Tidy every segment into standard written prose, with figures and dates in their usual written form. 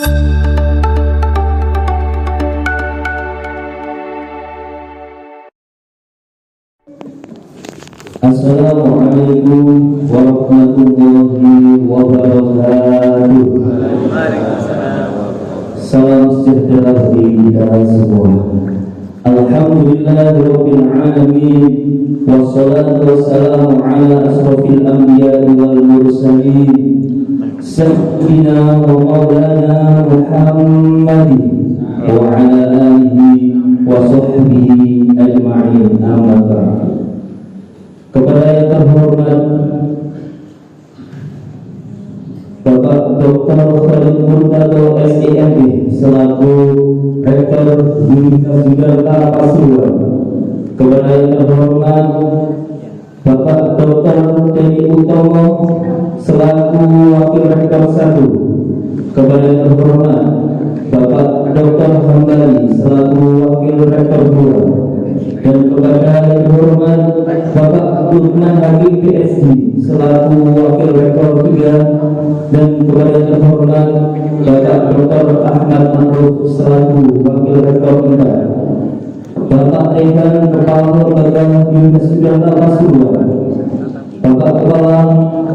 Assalamualaikum warahmatullahi wabarakatuh. Salam sejahtera bagi kita semua. Alhamdulillahirabbil alamin, wassalatu wassalamu ala asrofil anbiya'i wal mursalin, sayyidina wa maulana Muhammadin wa ala alihi wa sahbihi ajma'in. Amma ba'du. Kepada yang terhormat Bapak Dr. Khalid Murtado SEMB selaku Rektor Universitas Yudharta Pasuruan, kepada yang terhormat Bapak Dr. Teni Utomo selaku Wakil Rektor 1, kepada yang terhormat Bapak Dr. Hambali selaku Wakil Rektor 2, dan kepada yang terhormat Bapak Lukman Hakim PSG selaku Wakil Rektor 3, dan kepada yang terhormat Bapak Dr. Ahmad Maruf selaku Wakil Rektor 4, Bapak Rehan Kepala Lembaga Universitas Yudharta Pasuruan,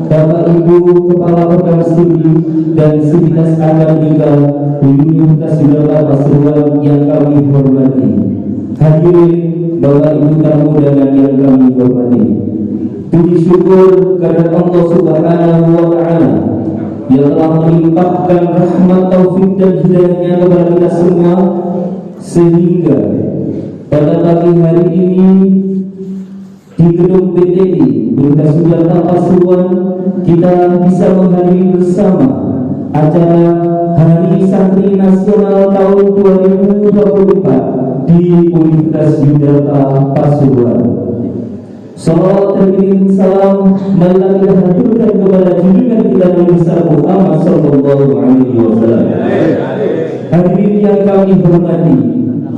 Bapak Ibu Kepala Program Studi dan Sivitas Akademika Universitas Yudharta Pasuruan yang kami hormati, hadirin Bapak Ibu tamu dan yang kami hormati. Puji syukur kepada Allah Subhanahu wa Ta'ala yang telah melimpahkan rahmat, taufik dan hidayahnya kepada kita semua, sehingga pada pagi hari ini di gedung PTI Universitas Yudharta Pasuruan kita bisa menghadiri bersama acara Hari Santri Nasional tahun 2024 di Universitas Yudharta Pasuruan. Salawat dan salam marilah kita haturkan kepada junjungan kita Nabi besar Muhammad sallallahu alaihi wasallam. Hadirin yang kami hormati,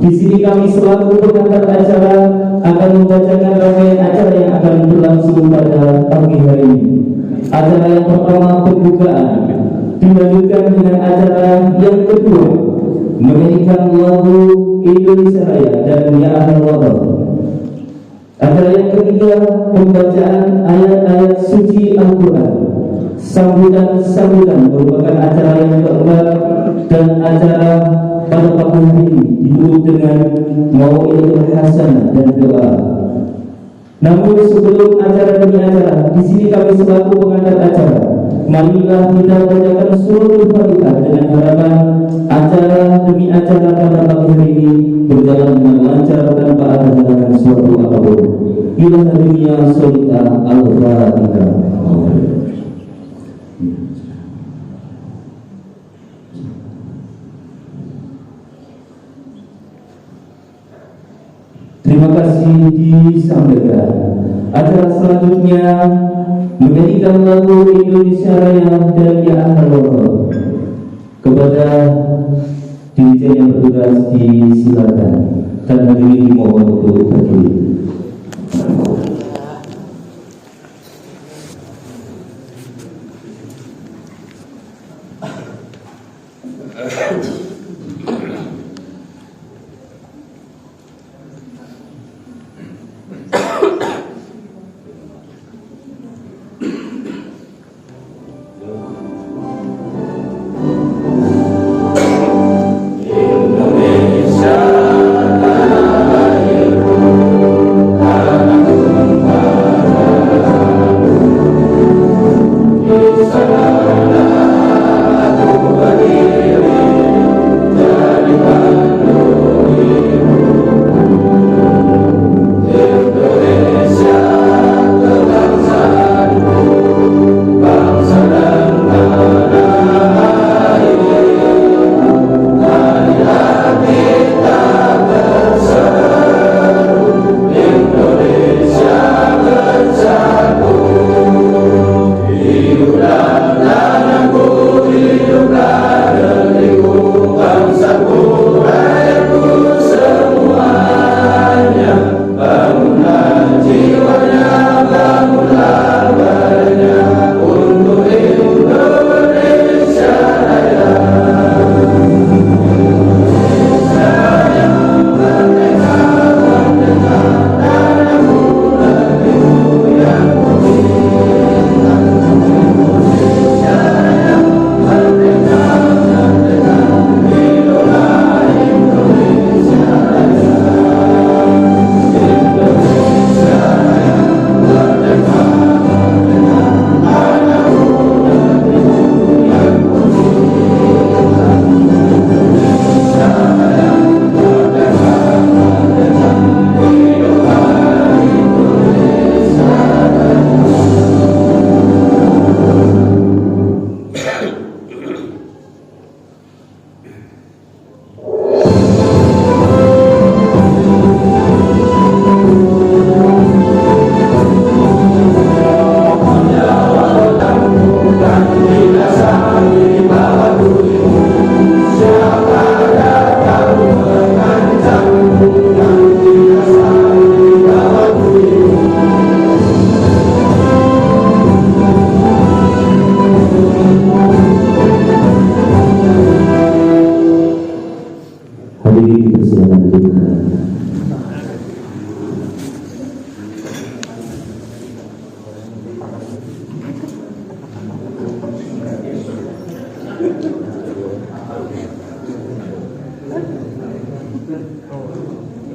di sini kami selaku pengantar acara akan membacakan rangkaian acara yang akan berlangsung pada pagi hari ini. Acara yang pertama pembukaan, dilanjutkan dengan acara yang kedua menyanyikan lagu Indonesia Raya dan Ya Ahlal Wathon. Acara yang ketiga pembacaan ayat-ayat suci Al-Quran. Sambutan merupakan acara yang keempat, dan acara pada pagi hari ini ditutup dengan mau'izatul hasanah dan doa. Namun sebelum acara demi acara, di sini kami selaku pengantar acara, marilah kita bacakan suratul Fatihah dengan harapan acara demi acara pada pagi hari ini berjalan dengan lancar tanpa ada halangan suatu apapun. Ila dunia solita al-Fatihah. Terima kasih disampaikan. Acara selanjutnya menyanyikan lagu Indonesia Raya dan Ya Ahlal Wathon. Kepada dirijen yang bertugas disilakan, dan hadirin dimohon untuk berdiri.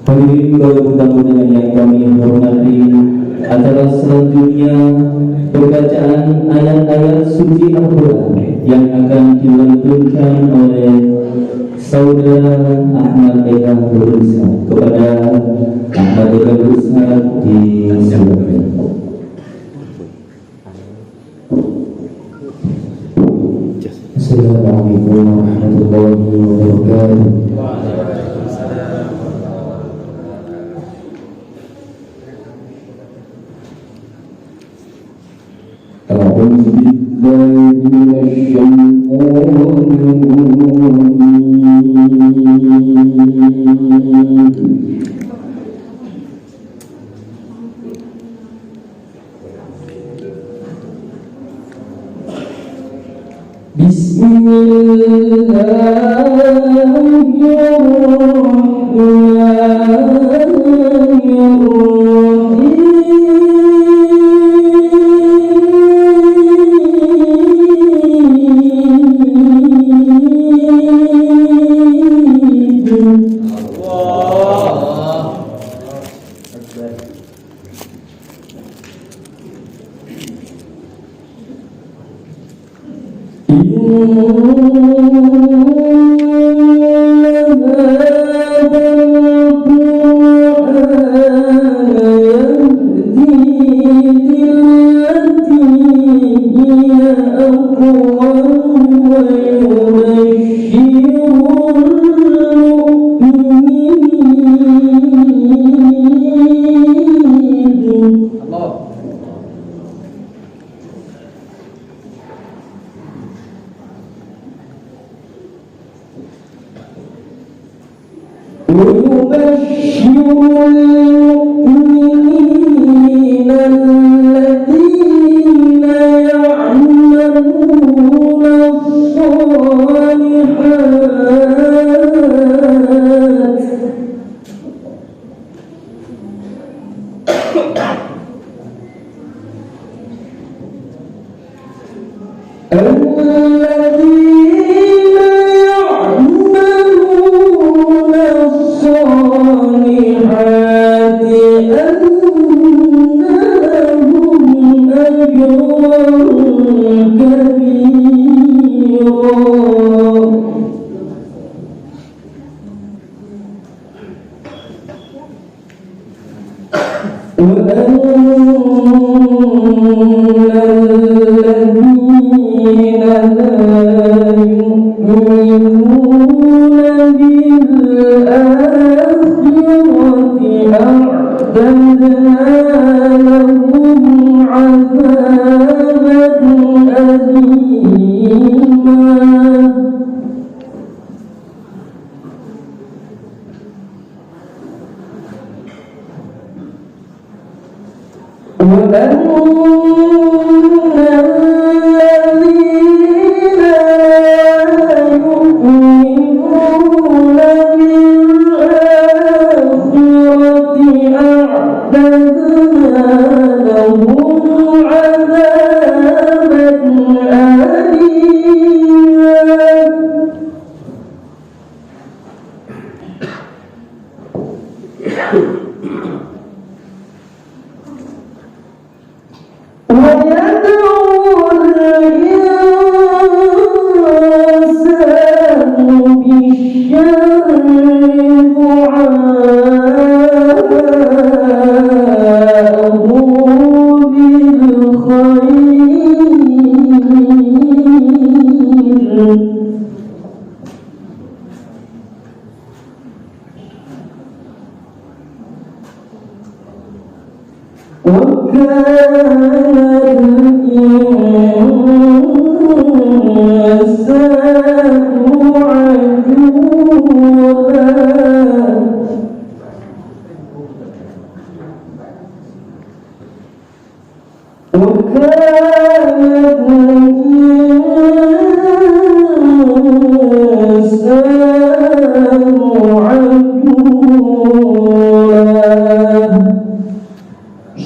Hadirin kaum tamu yang kami hormati, acara selanjutnya pembacaan ayat-ayat suci Al-Quran yang akan dilantunkan oleh Saudara Ahmad Eka Berusaha kepada Ahmad Eka Berusaha di Surabaya. Assalamualaikum warahmatullahi wabarakatuh. أعوذ بالله من الشيطان الرجيم بسم الله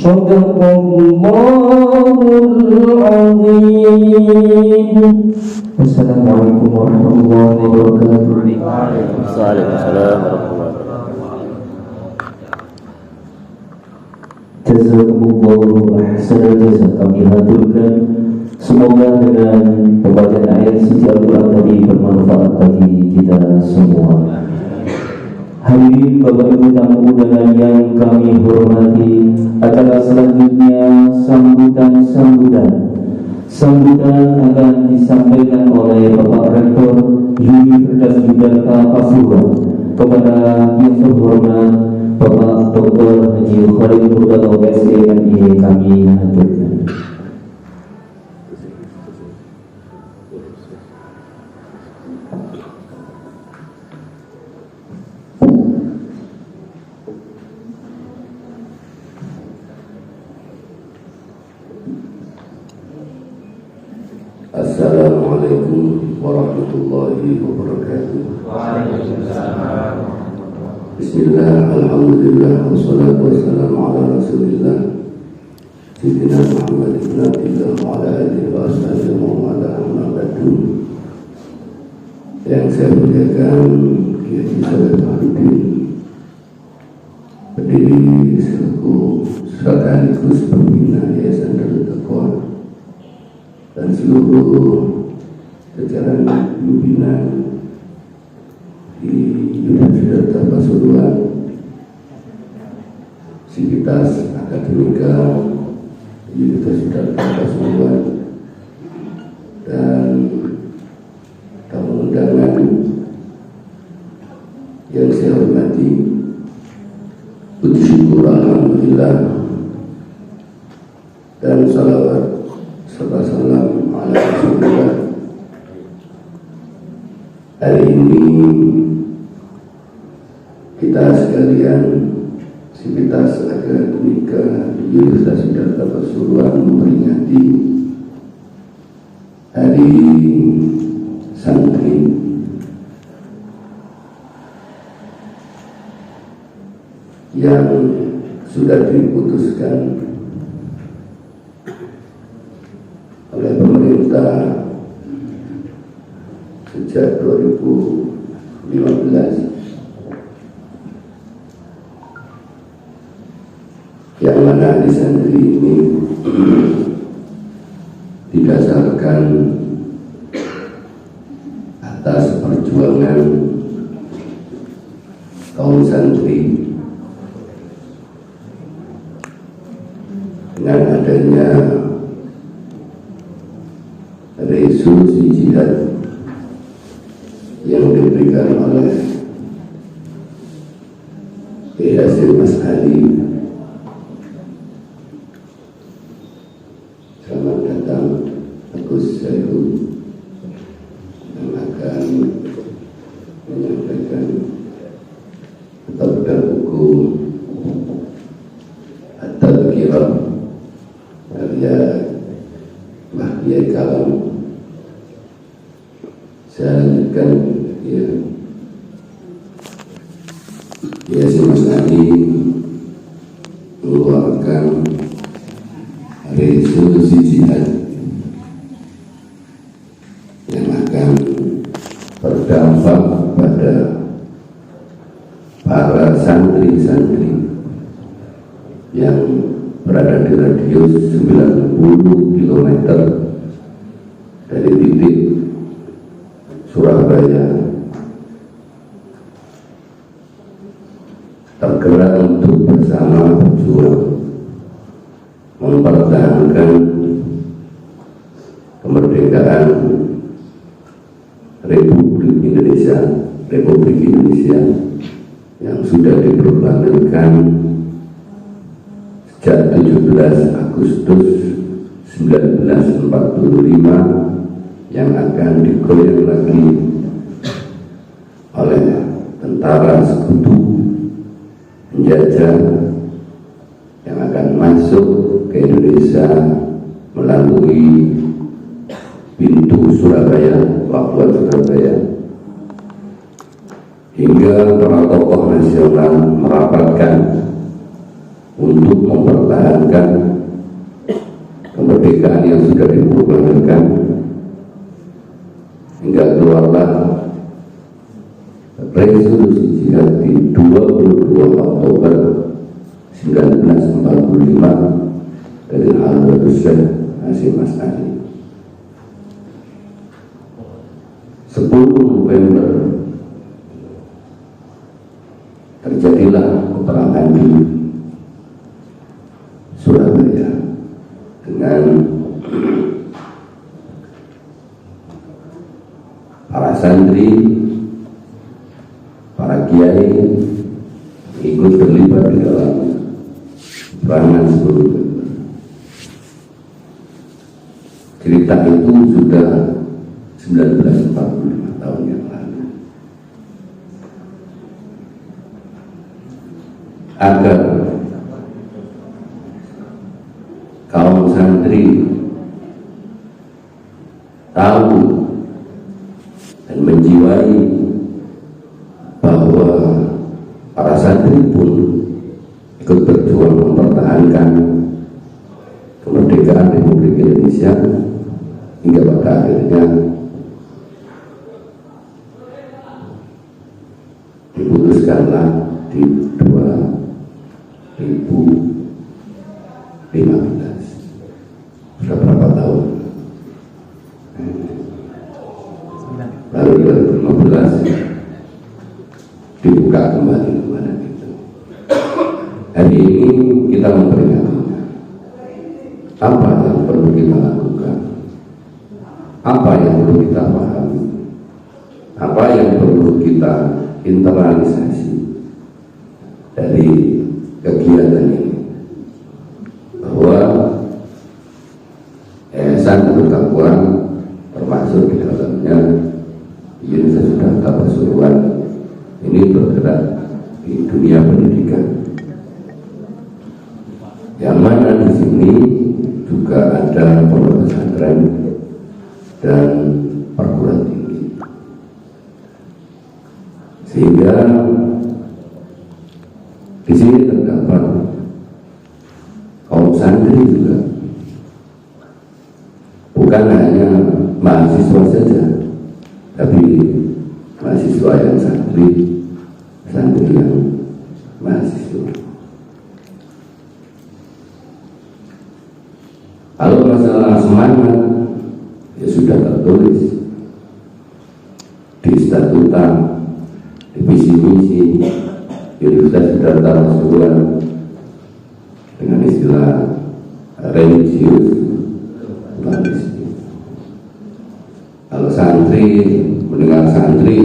Sadaqallahu warahmatullahi wabarakatuh. Waalaikumsalam warahmatullahi wabarakatuh. Jazakumullahu ahsanal jazaa. Kami haturkan, semoga dengan pembacaan ayat suci Al-Quran tadi bermanfaat bagi kita semua. Hadirin Bapak Ibu tamu undangan yang kami hormati, acara selanjutnya sambutan akan disampaikan oleh Bapak Rektor Universitas Yudhaka Pasuruan kepada yang terhormat Bapak Dr. Haji Khalid Murtado SMI. Kami haturkan. Assalamualaikum warahmatullahi wabarakatuh. Bismillah, alhamdulillah, wassalatu wassalamu ala rasulillah Sayyidina Muhammad ibn Abdillah wa ala alihi wa ashabihi wa ala ahmadu. Yang saya muliakan Kiai Salahuddin, pendiri selaku sekaligus pembina Yayasan Darut Taqwa, dan seluruh jajaran pimpinan di Universitas Pasuruan, Sivitas Akademika Universitas Pasuruan, dan tamu undangan yang saya hormati. Puji syukur alhamdulillah dan salawat serta salam ala Rasulullah. Hari ini kita sekalian Sivitas Akademika Universitas Yudhaka Pasuruan memperingati Hari Santri yang sudah diputuskan oleh pemerintah sejak 2015, yang mana di santri ini didasarkan atas perjuangan kaum santri dengan adanya resolusi jihad yang diberikan oleh Hasyim Asy'ari. Selamat datang Agus Syaihu yang akan menyampaikan tentang buku At-Tadhkirah karya Mahdi Kalam. Saya lanjutkan Hasyim Asy'ari mengeluarkan resolusi jihad yang akan berdampak pada para santri-santri yang berada di radius 90 km dari titik Surabaya, tergerak untuk bersama berjuang mempertahankan kemerdekaan Republik Indonesia yang sudah diproklamasikan sejak 17 Agustus 1945, yang akan digoyang lagi oleh tentara sekutu penjajah yang akan masuk ke Indonesia melalui pintu Surabaya, pelabuhan Surabaya, hingga para tokoh nasional merapatkan untuk mempertahankan kemerdekaan yang sudah diproklamasikan, hingga keluarlah resolusi jihad di 22 Oktober 1945 dari Al-Hadratus Syekh Hasyim Asy'ari. 10 November terjadilah peperangan di Surabaya dengan para santri, para kiai ikut terlibat di dalam peperangan 10 November. Cerita itu sudah 1945 tahun yang lalu. Agar kaum santri tahu dan menjiwai bahwa para santri pun ikut berjuang mempertahankan kemerdekaan Republik Indonesia hingga pada akhirnya diputuskanlah di 2015. Sudah berapa tahun? Lalu 2015 dibuka kembali kepada kita. Hari ini kita memperingatinya. Apa yang perlu kita lakukan? Apa yang perlu kita pahami? Apa yang perlu kita internalisasi dari kegiatan ini? Bahwa Yayasan Nurul Taqwa termasuk di dalamnya Yayasan Sudah Pasuruan ini bergerak di dunia pendidikan, yang mana di sini juga ada pondok pesantren dan perguruan tinggi, sehingga di sini terdapat kaum santri juga, bukan hanya mahasiswa saja, tapi mahasiswa yang santri yang mahasiswa. Kalau masalah semangat, ya sudah tertulis di statuta, di visi misi Universitas Siddhartha Pasuruan dengan istilah religius pluralisme. Kalau santri mendengar santri,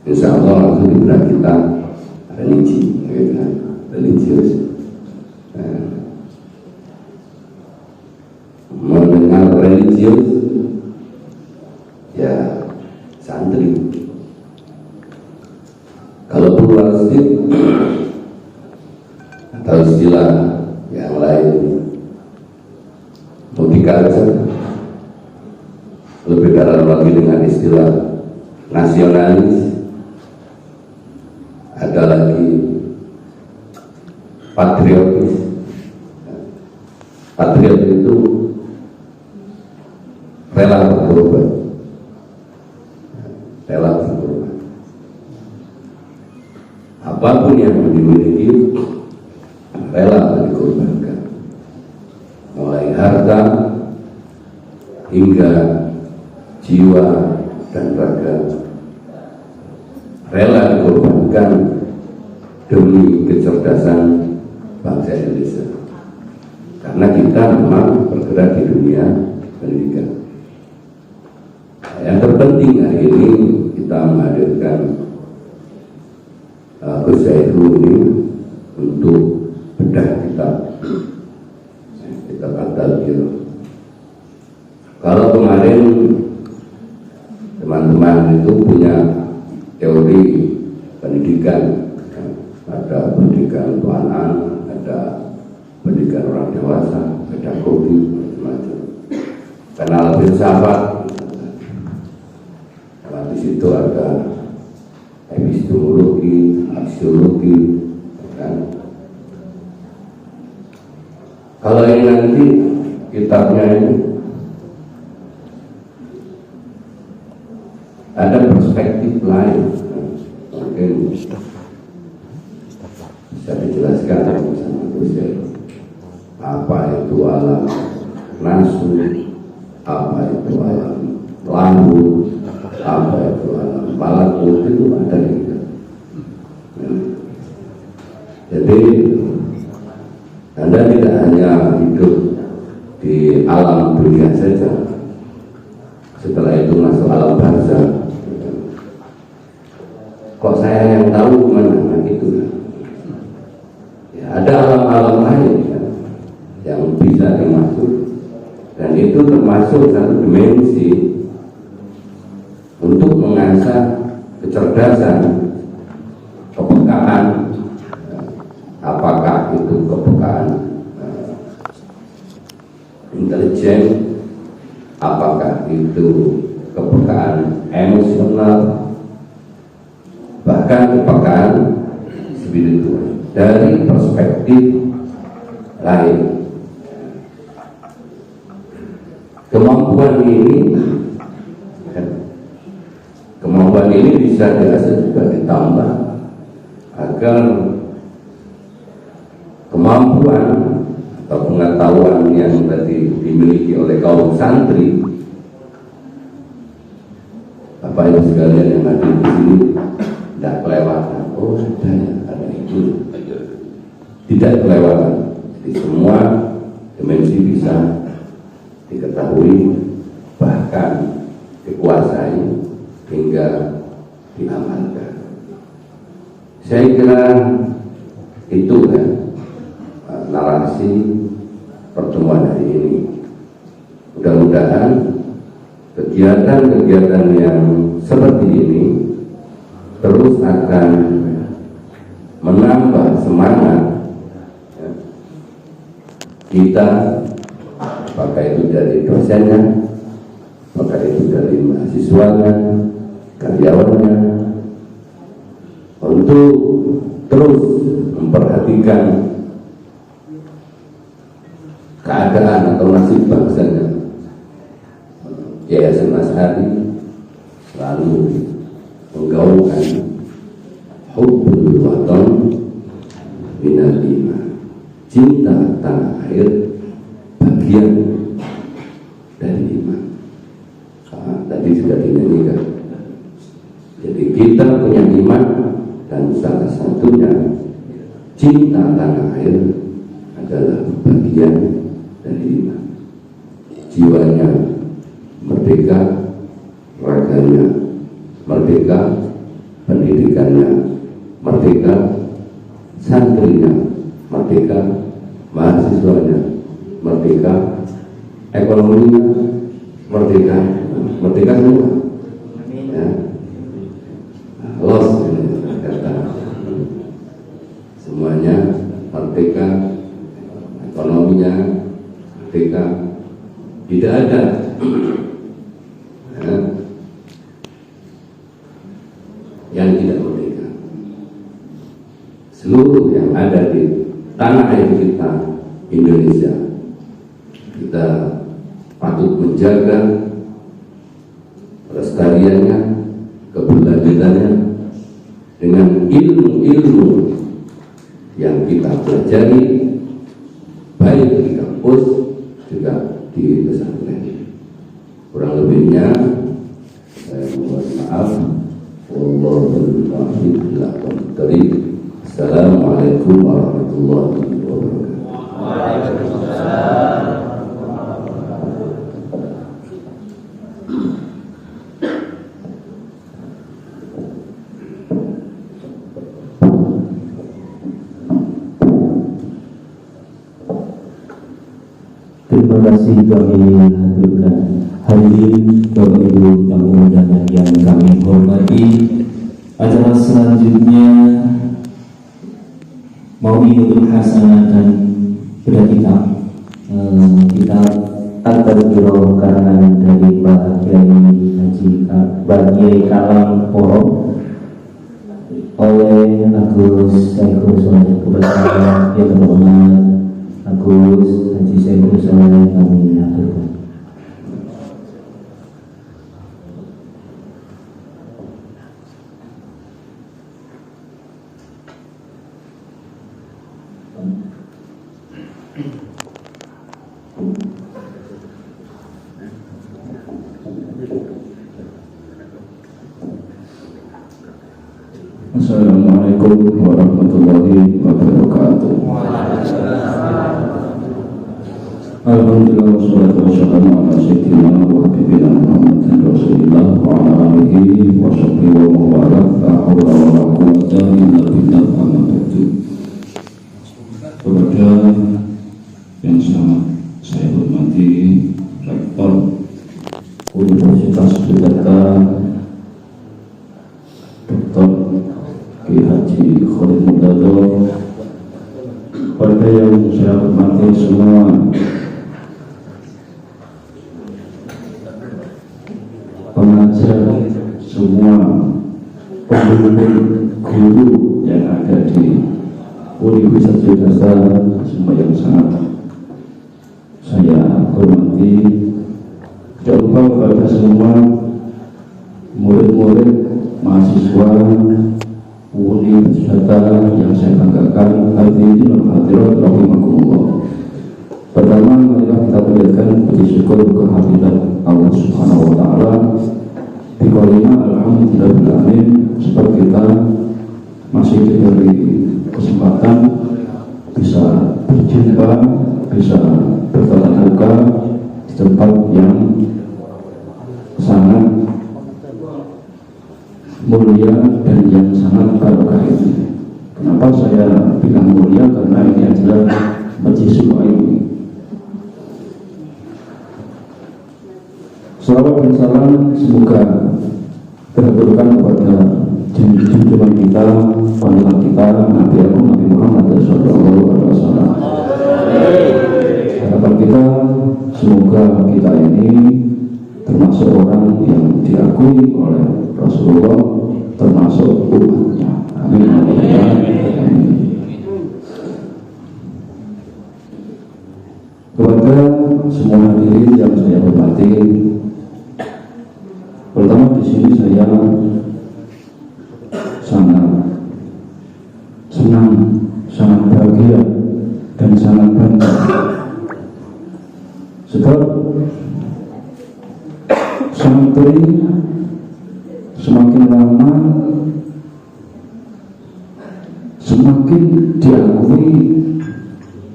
insya Allah langsung diberi kita religi, religius. Mendengar religius, ya santri. Kalau pluralistik atau istilah yang lain, multicultural, lebih dalam lagi dengan istilah nasionalis, ada lagi patriotis. Patriot itu rela berkorban, apapun yang dimiliki rela dikorbankan, mulai harta hingga jiwa dan raga, rela dikorbankan demi kecerdasan bangsa Indonesia. Karena kita memang bergerak di dunia pendidikan. Yang terpenting hari ini kita menghadirkan Gus Zaidul ini untuk bedah kita Al-Tadbir. Kalau kemarin teman-teman itu punya teori pendidikan, ada pendidikan untuk anak, ada pendidikan orang dewasa, pedagogi, macam-macam. Kenal filsafat, di situ ada epistemologi, aksiologi, kan? Kalau ini nanti kitabnya ini ada perspektif lain, mungkin bisa dijelaskan sama Gus apa itu alam nasu, apa itu alam lambu, apa itu alam malakut, itu ada gitu. Jadi Anda tidak hanya hidup di alam dunia saja, setelah itu masuk alam barzakh. Kok saya yang tahu mana itu? Ya, ada alam-alam lain yang bisa dimasuk, dan itu termasuk satu dimensi untuk mengasah kecerdasan, kepekaan. Apakah itu kepekaan intelijen, apakah itu kepekaan emosional, bahkan kepekaan spiritual dari perspektif lain. Kemampuan ini bisa diasah juga ditambah agar kemampuan atau pengetahuan yang tadi dimiliki oleh kaum santri, Bapak Ibu sekalian yang ada di sini, tidak kelewatan. Oh, ada itu, tidak kelewatan. Di semua dimensi bisa diketahui, bahkan dikuasai hingga diamalkan. Saya kira itu kan narasi pertemuan hari ini. Mudah-mudahan kegiatan-kegiatan yang seperti ini terus akan menambah semangat kita, apakah itu dari dosennya, apakah itu dari mahasiswanya, karyawannya, untuk terus memperhatikan keadaan atau nasib bangsanya. Yayasan Asy'ari selalu menggaungkan hubbul watan minal iman, cinta tanah air bagian dari iman. Tadi sudah dinyanyikan. Jadi kita punya iman, dan salah satunya cinta tanah air adalah bagian dari iman. Jiwanya merdeka, raganya merdeka, pendidikannya merdeka, santrinya merdeka, mahasiswanya merdeka, ekonominya merdeka, merdeka semua. Ya. Los kata semuanya merdeka, ekonominya merdeka, tidak ada yang tidak merdeka. Seluruh yang ada di tanah air kita, Indonesia, kita patut menjaga pelestariannya, keberlanjutannya dengan ilmu-ilmu yang kita pelajari, baik di kampus juga di pesantren. Kurang lebihnya saya mohon maaf. Wallahul muwaffiq ila aqwamit thoriq. Assalamualaikum warahmatullahi wabarakatuh. Waalaikumsalam. Terima kasih kami haturkan hadirin Bapak Ibu tamu undangan yang kami hormati. Acara selanjutnya Mau'izatul Hasanah dan sudah kita At-Tadhkirah karangan dari Pak Kiai Kalam Poro oleh Agus Saikhul Soleh kepada yang terhormat Agus Haji Saikhul Soleh kami aturkan. Assalamualaikum warahmatullahi wabarakatuh. Alhamdulillah wassalatu wassalamu ala sayyidina wa habibina Muhammadin Rasulillah wa ala alihi wa sahbihi wa mawala la haula wa la quwwata illa billah amma ba'du. Kepada yang sangat saya hormati Rektor Universitas Tridata Dr. Ki Haji Khalid Mudado, kepada yang saya hormati semua pengajar, semua pembimbing guru yang ada di Universitas Tridata, semua yang sangat saya hormati. Jangan lupa kepada semua murid-murid, mahasiswa Universitas Tridata yang saya banggakan, hadirin hadirat rahimakumullah. Pertama, marilah kita panjatkan puji syukur kehadirat Allah Subhanahu wa taala. Biqaulina alhamdulillahil alamin, sebab kita masih diberi kesempatan bisa berjumpa, bisa bertatap muka di tempat yang sangat mulia dan yang sangat barokah ini. Kenapa saya bilang mulia? Karena ini adalah majlis ilmu. Salawat dan salam semoga terhaturkan kepada junjungan kita, panutan kita, Nabi Agung Nabi Muhammad sallallahu alaihi wasallam. Harapan kita semoga kita ini termasuk orang yang diakui oleh Rasulullah, termasuk umatnya. Amin. Amin. Kepada semua hadirin yang saya hormati, pertama di sini saya sangat senang, sangat bahagia dan sangat bangga, sebab santri semakin lama semakin diakui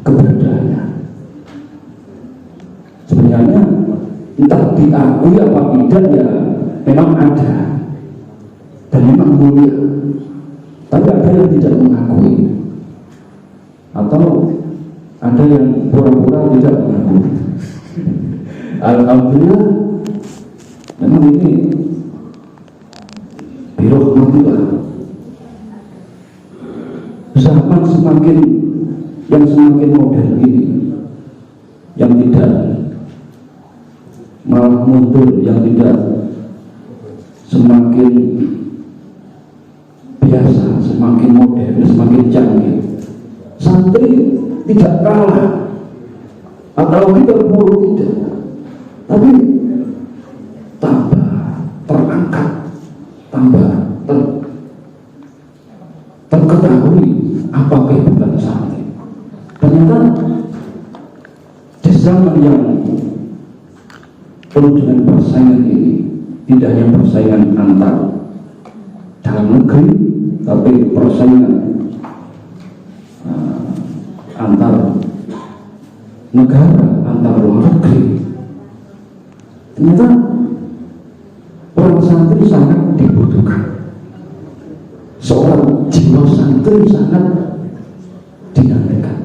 keberadaannya. Sebenarnya entah diakui apa tidak, ya memang ada dan memang mulia, tapi ada yang tidak mengakui atau ada yang pura-pura tidak mengakui. Alhamdulillah, memang ini birahmatillah. Zaman semakin modern ini, yang tidak malah mundur, yang tidak semakin biasa, semakin modern, semakin canggih. Santri tidak kalah atau kita buruk, tidak, tapi tambah terangkat, tambah terketahui apa kehebatan santri. Ternyata di zaman yang penuh dengan persaingan ini, tidak hanya persaingan antar dalam negeri, tapi persaingan antar negara, antar luar negeri. Ternyata orang santri sangat dibutuhkan. Seorang jiwa santri sangat dinantikan.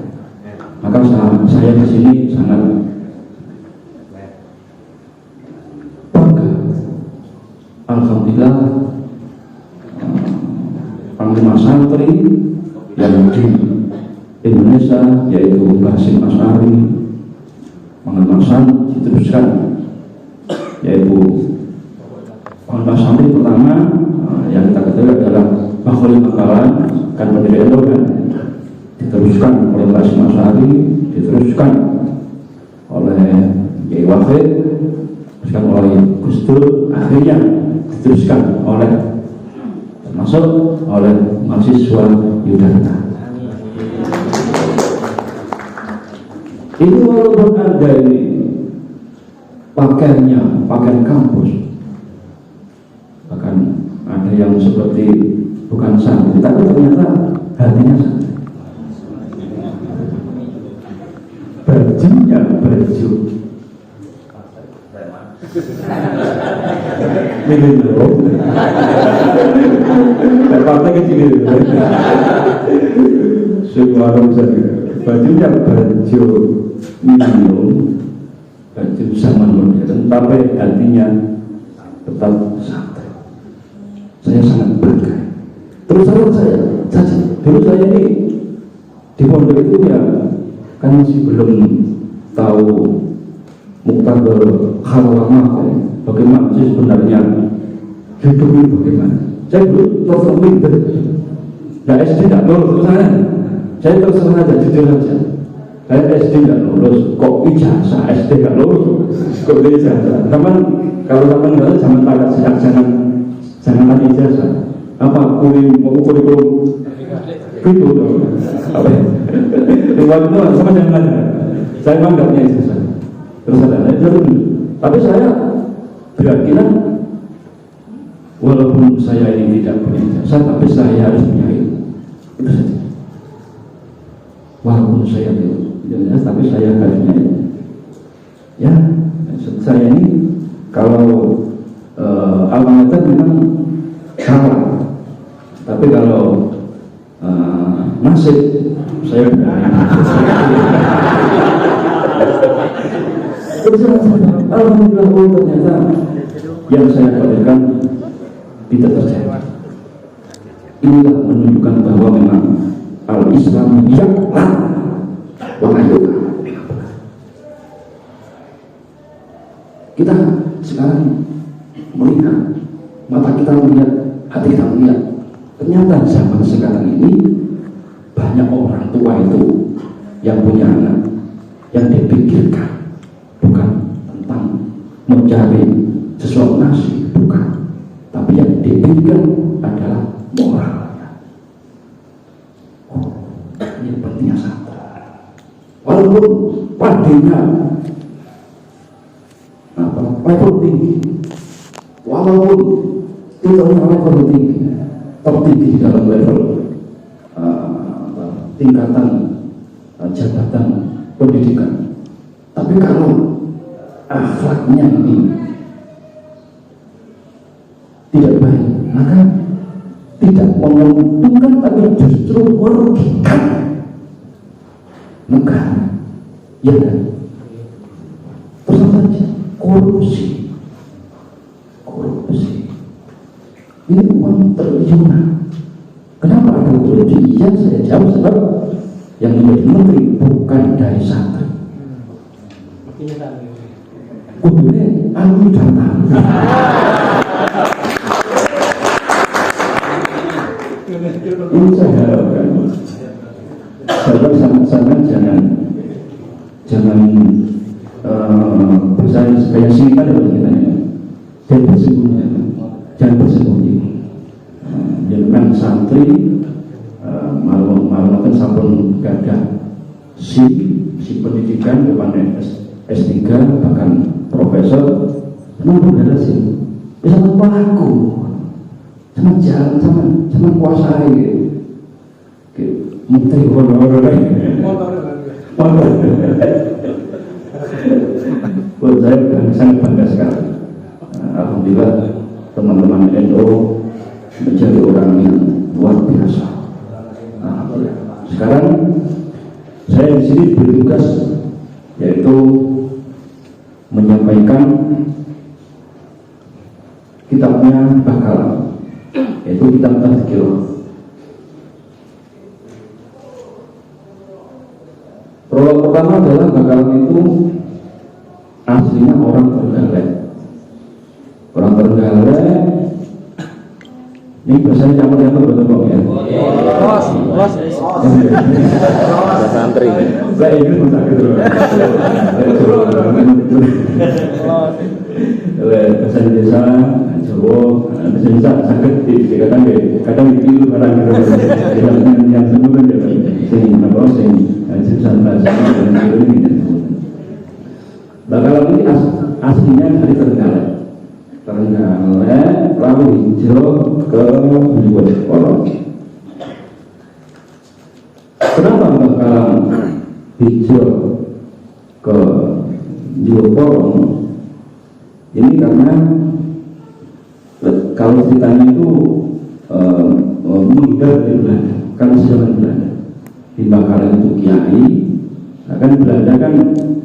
Maka saya di sini sangat bangga. Alhamdulillah, panglima santri yang di Indonesia, yaitu Hasyim Asy'ari, panglima santri diteruskan, yaitu panglima santri pertama yang kita ketahui adalah Bakhul Makalan, kan pendiri NU, kan, diteruskan oleh Hasyim Asy'ari, diteruskan oleh Kiai Wahid, diteruskan oleh Gus Dur, akhirnya diteruskan oleh, termasuk oleh mahasiswa Yudharta. Ini walaupun ada ini pakaiannya, pakaian kampus, bahkan ada yang seperti bukan santri, tapi ternyata hatinya santri. Bajunya baju ini loh, partai kecil itu, semua orang saja. Bajunya baju minum, baju zaman modern, tapi hatinya tetap santri. Saya sangat bangga. Terus saya dulu saya ini di pondok itu ya kan masih belum tahu muktabel khalwamah, bagaimana sih sebenarnya hidup ini bagaimana. Saya dulu terus ya SD tidak lulus ke sana. Saya terus saja jujur saja. Saya SD tidak lulus, kok ijazah SD tidak lulus, kok ijazah. Teman kalau teman kalau zaman pada sejak jangan ijazah. Apa kurikulum itu apa? Waktu itu sama jangan. Saya memang tidak punya ijazah. Terus ada tapi saya berkeyakinan walaupun saya ini tidak punya ijazah, tapi saya harus punya ilmu. Itu saja. Walaupun saya tidak punya, tapi saya harus punya ilmu. Ya, saya ini kalau awalnya memang salah, tapi kalau nasib saya alhamdulillah ternyata yang saya katakan tidak terjadi. Inilah menunjukkan bahwa memang al-Islam yaklah wahyu. Kita sekarang melihat, mata kita melihat, hati kita melihat, ternyata zaman sekarang ini banyak orang tua itu yang punya anak yang dipikirkan bukan tentang mencari sesuatu nasi, bukan, tapi yang dipikirkan adalah moralnya. Oh, ini pentingnya sadar. Walaupun padinya level tinggi, walaupun titelnya level tinggi, tertinggi dalam level tingkatan jabatan pendidikan, tapi kalau akhlaknya ini tidak baik, maka tidak menguntungkan, tapi justru merugikan negara. Ya kan? Terus apa saja? Korupsi. Ini uang triliunan. Kenapa ada korupsi? Iya, saya jawab sebab yang menjadi menteri bukan dari santri. Kudune alumni data. Ini saya harapkan sahabat sangat-sangat jangan bersaing supaya singkat dalam kitanya dan bersembunyi, jangan bersembunyi. Jangan santri malu sampun gadah si pendidikan kepada S3 bahkan profesor, namun adalah sih bisa pelaku sama jalan sama kuasai menteri honor lagi buat saya sangat bangga sekali. Alhamdulillah teman-teman NU menjadi orang yang luar biasa. Alhamdulillah. Sekarang saya di sini bertugas yaitu menyampaikan kitabnya Bakalan, yaitu kitab Tazkirah. Prolog pertama adalah Bakalan itu aslinya orang Trenggalek. Orang Trenggalek ini biasanya campur-campur betul ya. Santri. Saya ingin mensakit dulu. Bahasa desa, Jawa, bahasa desa sakit kadang itu kadang yang sebelum Bakalan ini aslinya dari Trenggalek. Trenggalek lalu hijrah ke Bojonegoro. Kenapa Mbah Kalam hijrah ke Bojonegoro? Ini karena kalau ceritanya itu menghindar dari Belanda, karena zaman Belanda. Di Mbah Kalam itu kiai, kan Belanda kan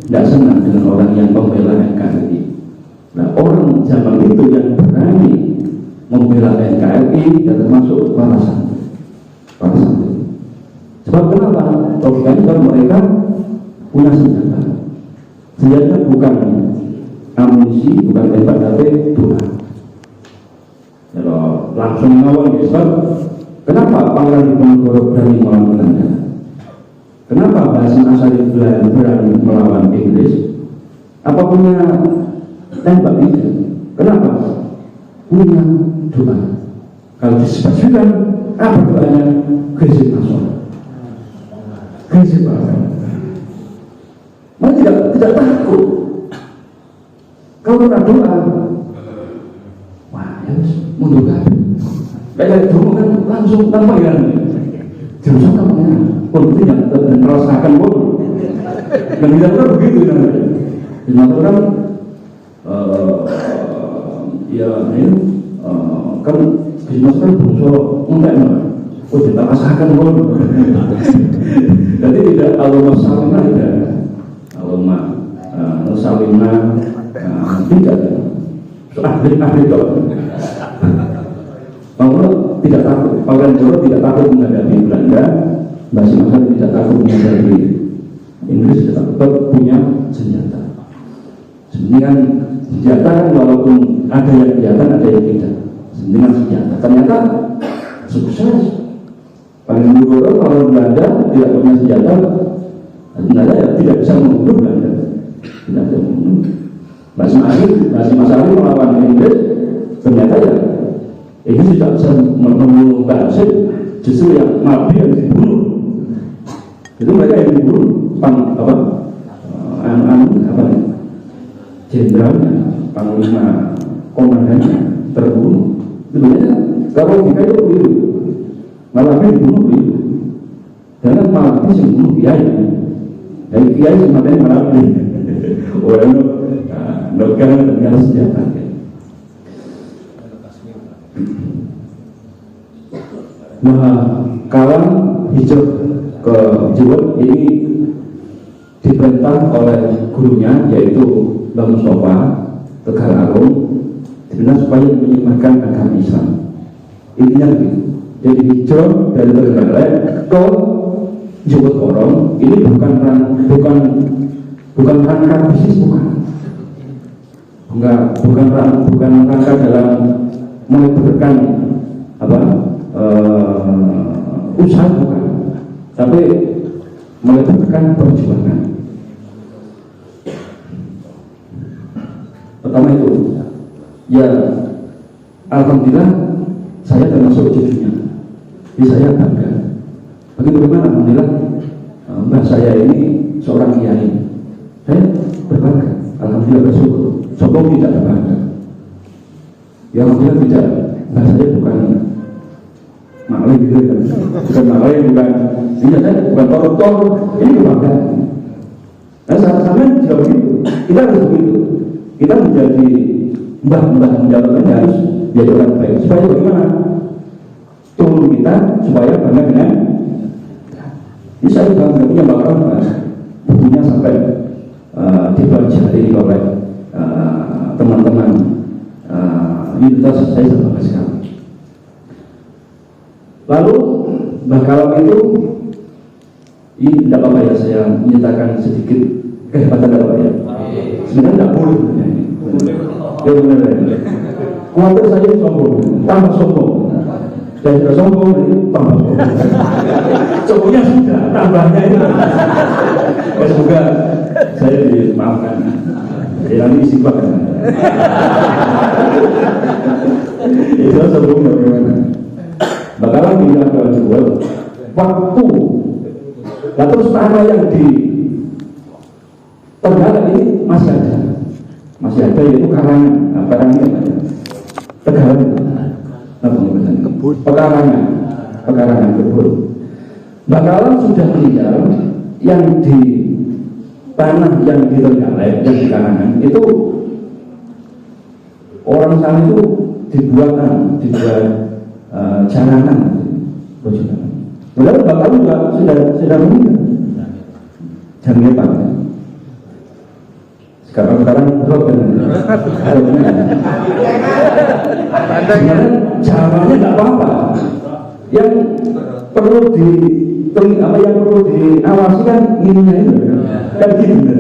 tidak senang dengan orang yang membela NKRI. Nah, orang zaman itu yang berani membela NKRI dan termasuk para santri. Sebab kenapa? Logikanya kalau mereka punya senjata. Senjata bukan amunisi, bukan tembak, tapi doa. Kalau langsung melawan, sebab kenapa Pangeran Diponegoro berani melawan Belanda? Kenapa Hasyim Asy'ari berani melawan Inggris? Apa punya tembak itu? Kenapa? Punya doa. Kalau disebutkan apa doanya? Krisis nasional, krisis bangsa. Mereka tidak takut. Kalau ada doa, wah ya mundur kan. Kayak dulu kan langsung tanpa yang jurusan namanya pun tidak merasakan pun. Dan tidak pernah begitu namanya. Dimaksudkan ya ini kan dimaksudkan bungsu enggak kita rasakan pun. Jadi tidak Allahumma salimah tidak Allahumma salimah tidak ahli doa. Pangeran tidak takut, Pangeran Diponegoro tidak takut menghadapi Belanda, Hasyim Asy'ari tidak takut menghadapi Inggris, tetap punya senjata. Sebenarnya senjata kan walaupun ada yang kelihatan, ada yang tidak. Sebenarnya senjata, ternyata sukses. Pangeran Diponegoro kalau Belanda tidak punya senjata, sebenarnya ya tidak bisa membunuh Belanda, tidak bisa membunuh. Hasyim Asy'ari melawan Inggris, ternyata ya Inggris tidak bisa membunuh Hasyim, justru yang Nabi yang dibunuh. Itu mereka yang dibunuh, jenderalnya, panglima komandannya terbunuh. Sebenarnya kalau kita itu begitu, malah dibunuh begitu. Jangan malah yang bunuh kiai, dan kiai semakin merapi. Orang dokter dengan senjata. Nah, Kalam hijrah ke Jawa ini diperintah oleh gurunya yaitu Mbah Mustofa Tegar Agung, dimana supaya menyimpangkan agama Islam. Intinya begitu. Jadi hijrah dari Trenggalek ke Bojonegoro ini bukan rangka bisnis, bukan rangka dalam melebarkan usaha, bukan, tapi melebarkan perjuangan. Pertama itu, ya alhamdulillah saya termasuk cucunya, jadi saya bangga. Bagaimana alhamdulillah mbah saya ini seorang kiai, saya berbangga, alhamdulillah bersyukur. Sombong tidak berbangga. Ya alhamdulillah tidak, mbah saya bukan maling gitu kan, bukan maling, bukan ini saya bukan koruptor, ini kebanggaan. Nah sama-sama juga begitu, kita harus begitu. Kita menjadi mbah-mbah menjalankannya harus jadi orang baik. Supaya bagaimana? Turun kita supaya bangga dengan. Ini saya bangga punya bakal bukunya sampai dipelajari oleh teman-teman universitas, saya bangga sekali. Lalu Mbah Kalam itu, ini tidak apa-apa ya saya menyatakan sedikit kehebatan, tidak apa ya. Sebenarnya tidak boleh ini. Ya benar. Kuatir saja sombong, tambah sombong. Dan sudah sombong, ini tambah sombong. Sombongnya sudah, tambahnya itu. Ya, semoga saya dimaafkan. Ya nanti isi bahkan. Itu sombong bagaimana? Bakalan pindah ke Jawa. Waktu, nah terus tanah yang di Trenggalek ini masih ada. masih ada yaitu karangan. Nah, karangan apa ya? Tegalan. Kebun. Pekarangan kebun. Bakalan sudah meninggal, yang di tanah yang di Trenggalek, yang di karangan itu orang sana itu dibuat jalanan, padahal bakal juga sudah meninggal, jangan pak. Sekarang jalannya nggak apa-apa, yang perlu yang perlu diawasi kan ininya itu kan gitu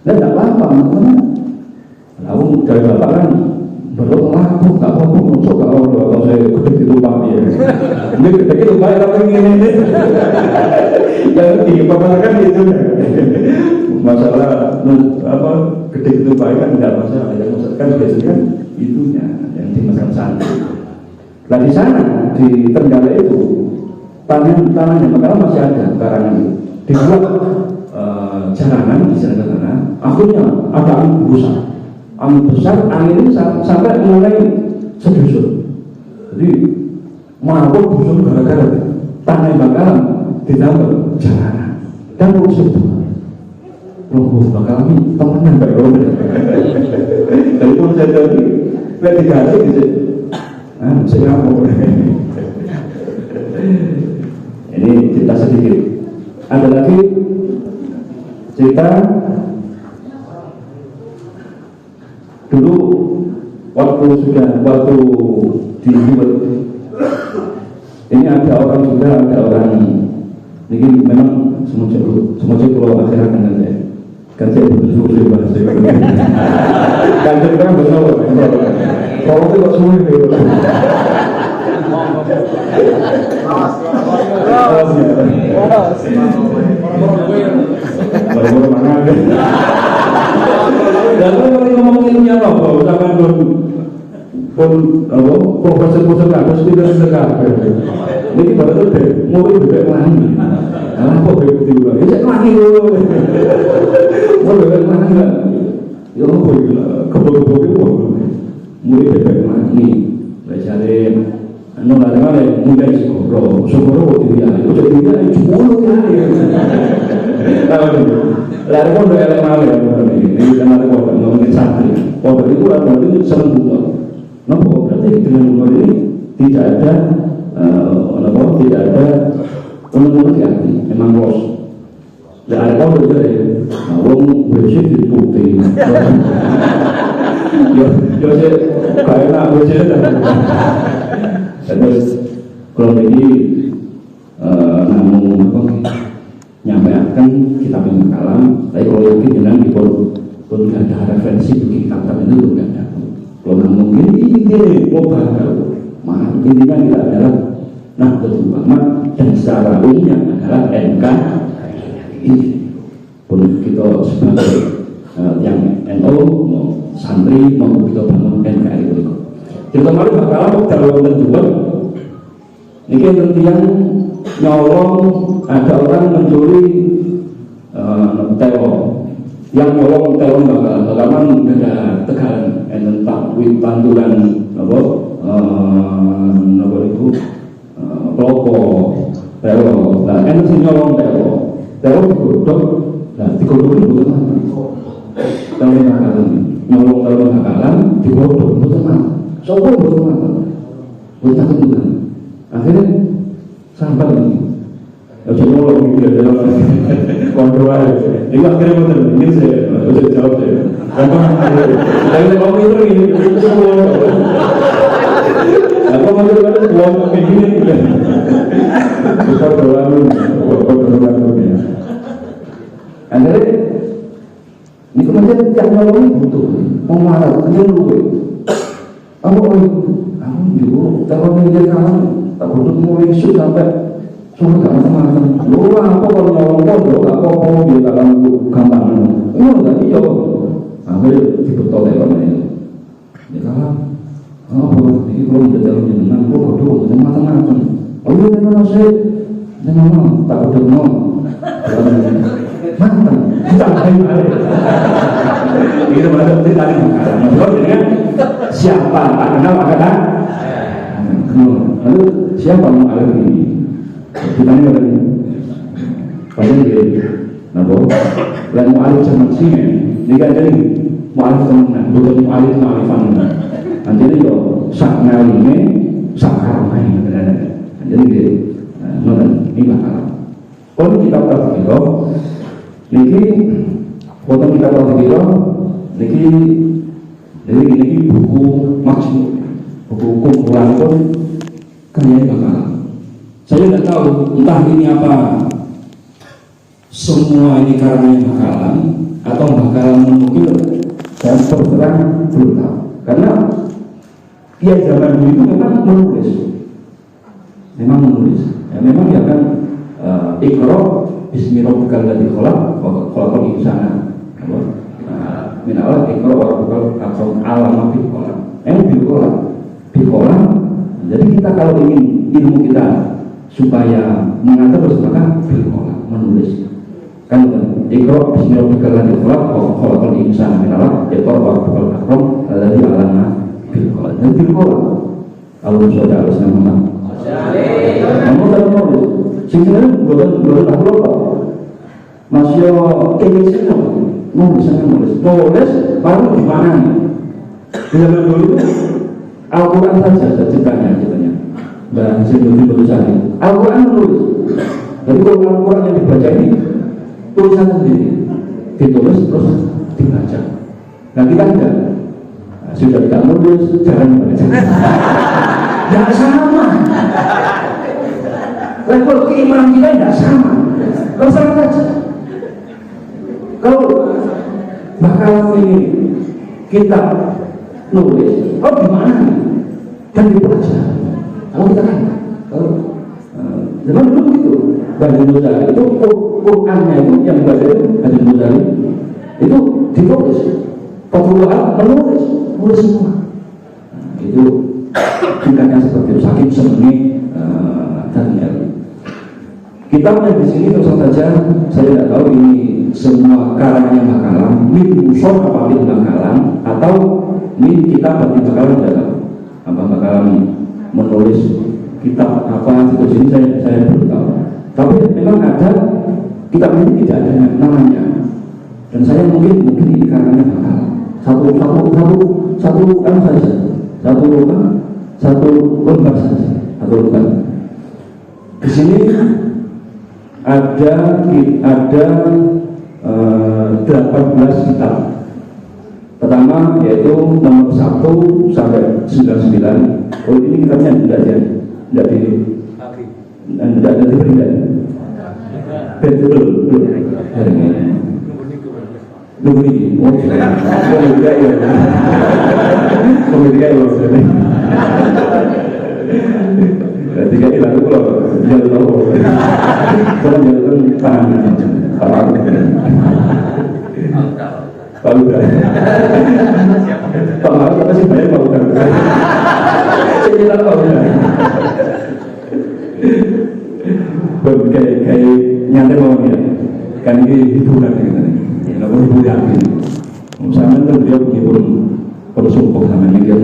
dan nggak apa-apa mana lalu dari bapak kan belum laku nggak apa-apa untuk kalau saya gede itu pak ya ini gede itu pak yang ini yang dipaparkan itu masalah apa gede itu pak kan nggak masalah yang kan biasanya itunya yang dimakan santri. Nah di sana di Trenggalek itu tanahnya Bakalan masih ada karangan itu dibuat jalanan di sana. Akhirnya ada angin besar, angin ini sampai mengenai sedusun. Jadi mabuk dusun gara-gara tanah Bakalan ditambah jalanan dan rusuh. Loh Bakalan ini temennya baik banget. Dari pun saya jadi lihat diganti gitu. Saya ngapur. Ini cerita sedikit. Ada lagi cerita dulu waktu dibuat ini ada orang ini memang semuanya kalau masyarakat kan saya betul-betul bahasa kan cerita betul kalau itu kok sulit lalu ngomongin apa ucapan profesor kampus tidak dekat ini baru itu mulai bebek lagi apa bebek diulang ya saya lagi mau bebek lagi enggak ya apa kebel-kebel itu mulai bebek lagi belajarin nolak-nolak mulai syukur diri itu jadi dia cuma lari pun udah elemen ini karena ada ngomongin santri itu berarti senang bunga nopo berarti dengan bunga ini tidak ada unek-unek di hati memang los ya ada kau juga ya wong bersih di putih ya saya kayak bersih terus kalau ini namun nyampaikan kitab yang kalam, tapi kalau yakin dengan pun ada referensi bagi kitab itu tidak ada. Kalau mungkin ini mau bakal, maka intinya kita adalah Nahdlatul Ulama dan secara umumnya adalah NKRI. Pun kita sebagai yang NU mau santri mau kita bangun NKRI itu. Kita kemarin bakal dalam tentuan ini yang nyolong ada orang mencuri telur yang nyolong telur Bakalan beda Tegalan tentang pantulan apa itu kelopo telur nah sih nyolong telur digodok nah digodok itu betul telur Bakalan nyolong telur Bakalan digodok betul sopo betul betul akhirnya sampai ini cuma lo mikir dalam kontrol ini akhirnya betul ini saya jawab saya tapi kalau itu ini apa maksud kan uang kayak gini besar berlalu ya akhirnya ini kemudian yang nolong butuh mau marah dia lupa kamu juga kalau mikir kamu tak butuh mulai isu sampai suruh gak macam-macam lu apa kalau nolong bodoh gak apa-apa dia tak lalu gampang ini gak iya akhirnya dibetul ya ini kalah ini belum detail jenengan lu bodoh macam-macam oh iya saya jenengan tak udah mau mantan kita ngapain balik itu masuk cerita ini maksudnya dengan siapa tak kenal maka tak lalu siapa mengalih ini kita ini bagaimana pasti dia nabo lalu mengalih zaman sini ini kan jadi mengalih teman bukan mengalih mengalifan nanti ini yo sak ngaline sak karamai jadi dia ini bakal kalau kita tahu kita niki foto kita tahu kita niki buku maksud buku kumpulan pun kayaknya bakal saya tidak tahu entah ini apa semua ini karena bakalan atau bakalan mungkin saya terang belum tahu karena dia zaman dulu itu memang menulis ya, memang dia kan Iqra bismi rabbikal ladzi khalaq khalaqal insana min alaq Iqra wa rabbukal akram alama bil qalam bil qalam jadi kita kalau ingin ilmu kita supaya mengatur terus maka bil qalam menulis kan Iqra bismi rabbikal ladzi khalaq khalaqal insana min alaq Iqra wa rabbukal akram ladzi alama bil qalam dan bil qalam Allah SWT Muhammad namun dalam menulis sebenarnya belum tahu apa masih kebiasaan nulis baru di mana nih di zaman dulu itu Al-Quran saja ceritanya dan sebelum tulisan Al-Quran menulis jadi kalau Al-Quran yang dibaca ini tulisan sendiri ditulis terus dibaca nah kita tidak sudah tidak menulis jarang membaca tidak sama level keimanan kita tidak sama kalau sama saja kalau bakal ini kita nulis gimana dan dibaca kalau kita kan kalau zaman dulu itu Hadis Muzali itu Qurannya itu yang dibaca itu Hadis Muzali itu ditulis Fadlullah menulis semua itu tingkatnya seperti itu saking senangnya dan kitabnya di sini terus saja saya tidak tahu ini semua karangannya Bakalam, min muson apa min Bakalam atau min kitab berarti Bakalam tidak tahu apa Bakalam menulis kitab apa itu sini saya belum tahu tapi memang ada kitab ini tidak ada namanya dan saya mungkin ini karangannya Bakalam satu kan saja satu lembar saja satu lembar di sini ada 18 kitab. Pertama yaitu nomor 1 sampai 99. Oh ini kitabnya tidak diberi betul. Begini. Tiga ini lalu kalau jalan tahu kalau jalan tangan Pak Luda apa sih banyak Pak Luda saya bilang Pak Luda kayak nyantai bawahnya kan ini hiburan hiburan sama kan dia meskipun bersumpah sama ini dia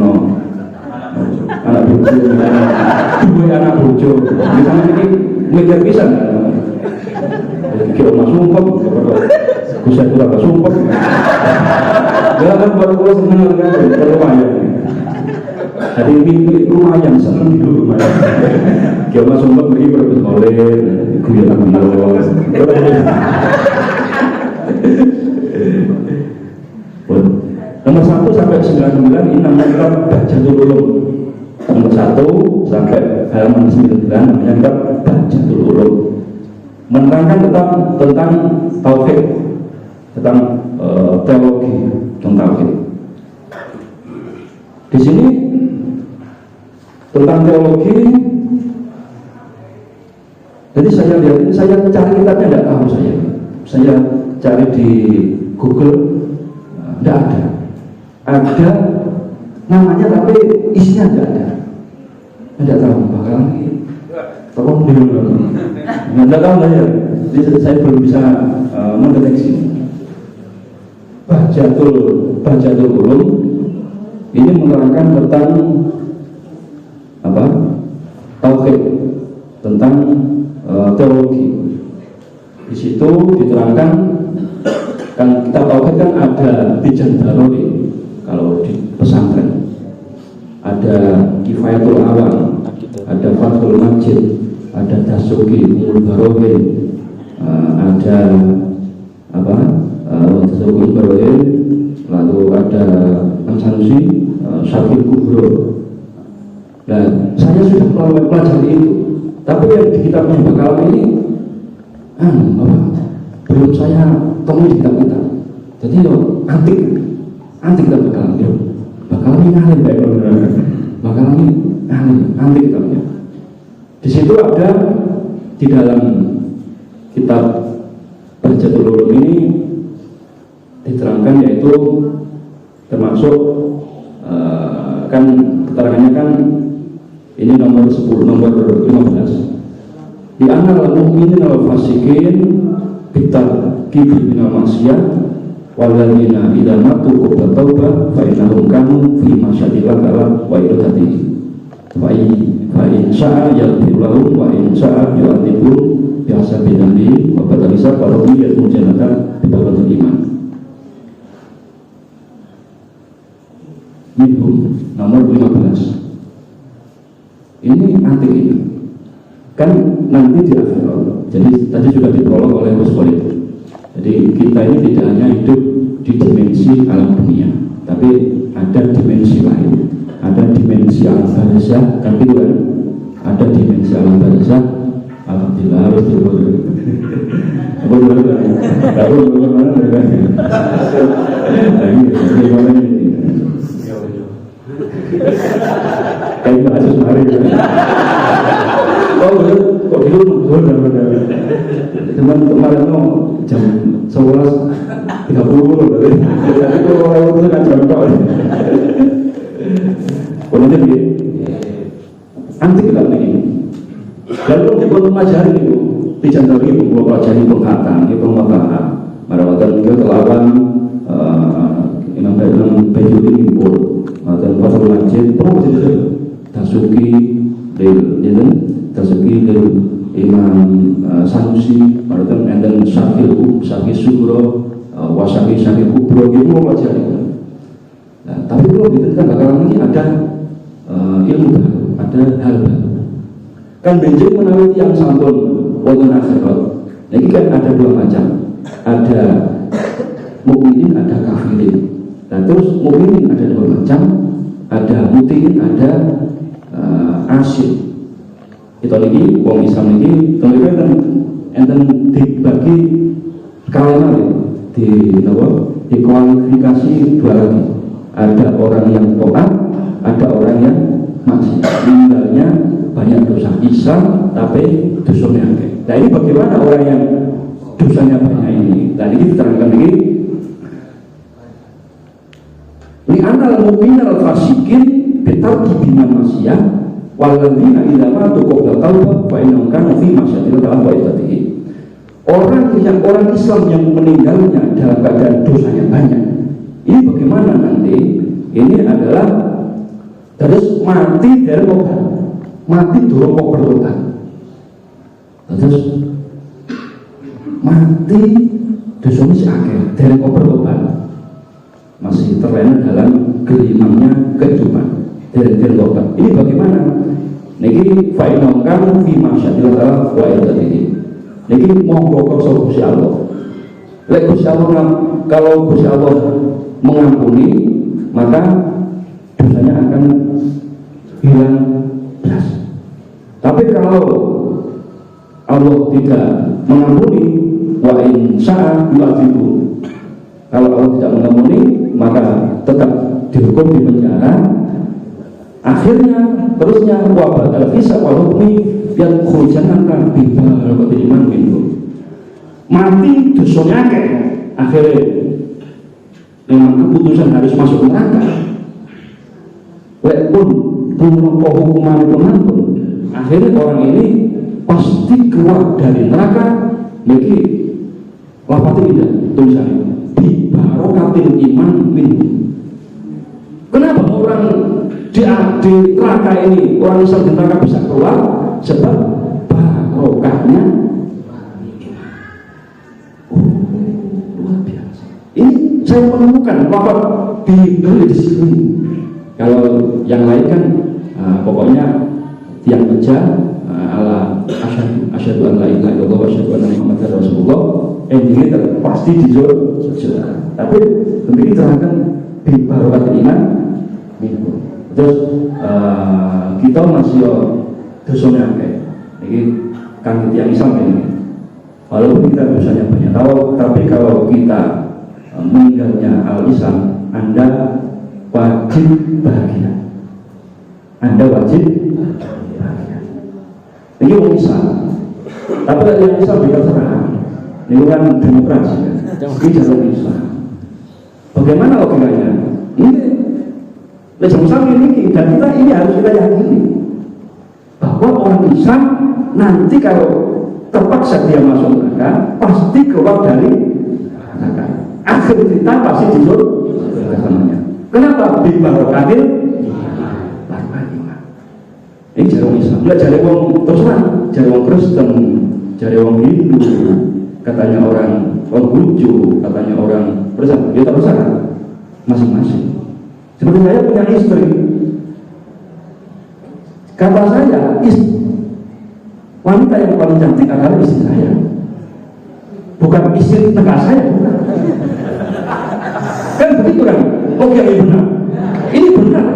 anak bojo, anak bojo. Misalnya ini ngejar pisan. Kira mas sumpah, bisa kurang sumpah. Dia kan baru senang kan, lumayan. Jadi ini lumayan senang hidup lumayan. Kira mas sumpah pergi bersekolah, kuliah tak kenal. Nomor 1 sampai 99 ini namanya kitab Bahjatul Ulum. Nomor 1 sampai halaman 99 namanya kitab Bahjatul Ulum. Menerangkan tentang tauhid, tentang teologi, tentang tauhid. Di sini tentang teologi. Jadi saya lihat ini, saya cari kitabnya tidak tahu saya cari di Google tidak ada namanya tapi isinya tidak tahu bakal tolong tidak tahu saya jadi saya belum bisa mendeteksi. Bahjatul Ulum ini menerangkan tentang apa? Tauhid, tentang teologi. Di situ diterangkan, kan kita tauhid kan ada Tijan Daruri kalau di pesantren, ada Kifayatul Awal, ada Fathul Majid, ada Dasuki Umul Barohin, ada apa? Dasuki Barohin, lalu ada Sanusi, Syarhil Kubro. Nah, saya sudah pelajari itu, tapi yang di kitabnya Bakalam ini belum saya temui di kitab-kitab. Jadi antik kitab Bakalam. Bakalam ini ahli baik, Bakalam ini ahli kitabnya. Di situ ada di dalam kitab Bahjatul Ulum ini diterangkan, yaitu termasuk kan keterangannya kan ini nomor 10, nomor 15. Di anal mu'minin al fasikin bitar kibir minal maksiyah waladina idza matu qabla taubah fa innahum kanu fi masyadillah kala wa iradatihi fa in sya'a yaghfir lahum wa in sya'a yu'adzibhum biasa bidambi wa badalisa parodi yasmujanatan bidawatul iman. Minhum nomor 15. Ini antik ini kan nanti di akhirat. Jadi tadi sudah diprolog oleh Gus Khalid. Jadi kita ini tidak hanya hidup di dimensi alam dunia, tapi ada dimensi lain, ada dimensi alam barzah, kan gitu kan? Ada dimensi alam barzah. Alhamdulillah harus bersyukur. Kayak bahasa sehari. Kok gitu cuman kemarin jam 11.30 tapi kalau orang itu kan jam kok kemudian dia antik kita ini lalu dibuat pelajari itu dijantori itu pelajari penghatan itu penghatan marawatan itu telawan Imam Bajuddin Impor dan Fathul Majid itu Dasuki Dasuki Imam Sanusi, dan Syarhil Sugro, Syarhil Kubro, itu mau pelajari. Nah, tapi kalau diteruskan bakalan ini ada ilmu baru, ada hal baru. Kan benjing menawi yang santun wonten akhirat. Nah, ini kan ada dua macam, ada mukminin, ada kafirin. Nah, terus mukminin ada dua macam, ada mutiin, ada asyik. Kita lagi wong Islam ini teman-teman enten dibagi skala dikualifikasi dua lagi. Ada orang yang taat, ada orang yang maksiat. Tinggalnya banyak dosa Islam tapi dosanya akeh. Nah, ini bagaimana orang yang dosanya banyak ini? Nah, ini diterangkan lagi. Li anal mu'minal fasikin bitarki bina maksiyah waladina idza matu qabla taubah fa innahum kanu fi masyadillah wa iradatihi. Orang Islam yang meninggalnya dalam keadaan dosanya banyak, ini bagaimana nanti? Ini adalah terus mati dari tobat, mati durung kok bertobat, terus mati dosanya si akhir dari kok bertobat, masih terlena dalam gelimangnya kehidupan dari tobat. Ini bagaimana? Niki fa'inam kamu fi masyadillah wa iradatihi. Niki monggo kersa Gusti Allah. Lek Gusti Allah, kalau Gusti Allah mengampuni, maka dosanya akan hilang belas. Tapi kalau Allah tidak mengampuni, wa in sya'a yu'adzibu. Kalau Allah tidak mengampuni, maka tetap dihukum di penjara. Akhirnya terusnya wabah al-hisab wal-hukmi yang khujanaka bibal iman minum mati dosanya akeh, akhirnya memang keputusan harus masuk neraka. Walaupun tumeka hukuman pengampun, akhirnya orang ini pasti keluar dari neraka. Niki lafadznya tidak tulisannya bi barokatil iman min. Kenapa orang di neraka ini, orang Islam di neraka bisa keluar? Sebab barokahnya luar biasa. Ini saya menemukan lafaz di sini. Kalau yang lain kan pokoknya tiang meja ala asyhadu an la ilaha illallah wa asyhadu anna muhammadar rasulullah, ini pasti di surga. Tapi lebih diterangkan bi barokatil iman minum. Terus kita masih dosanya akeh. Ini kan tiang Islam ini. Walaupun kita dosanya banyak tahu, tapi kalau kita meninggalnya al-Islam, Anda wajib bahagia. Anda wajib bahagia. Ini orang Islam. Tapi yang Islam juga terang. Ini kan demokrasi kan. Ini jalur Islam. Bagaimana logikanya? Ini Islam ini, dan kita ini harus kita yakini bahwa orang Islam nanti kalau terpaksa dia masuk neraka pasti keluar dari neraka. Akhir kita pasti disebut namanya. Kenapa? Bi barokatil iman. Ini jarum Islam. Enggak jare wong terserah, jare wong Kristen, jare wong Hindu, katanya orang Konghucu, katanya orang bersama. Dia terserah masing-masing. Seperti saya punya istri, kata saya, wanita yang paling cantik adalah istri saya, bukan istri negara saya, bukan. Kan begitu kan? Oke, ini benar. Ini benar.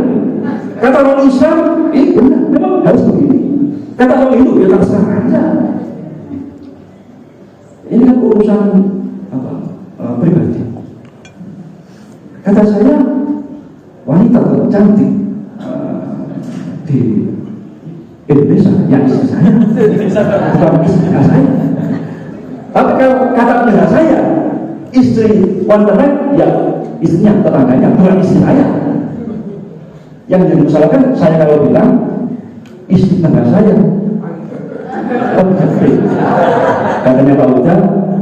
Kata orang Islam, ini benar. Memang harus begini. Kata orang Hindu, ya terserah aja. Ini kan urusan pribadi. Kata saya, wanita tercantik di Indonesia yang istri saya, bukan istri saya. Tapi kalau kata negara saya, istri wanita lain, ya istrinya tetangganya, bukan istri saya. Yang dimasalahkan saya kalau bilang istri tetangga saya. Katanya Pak Uda,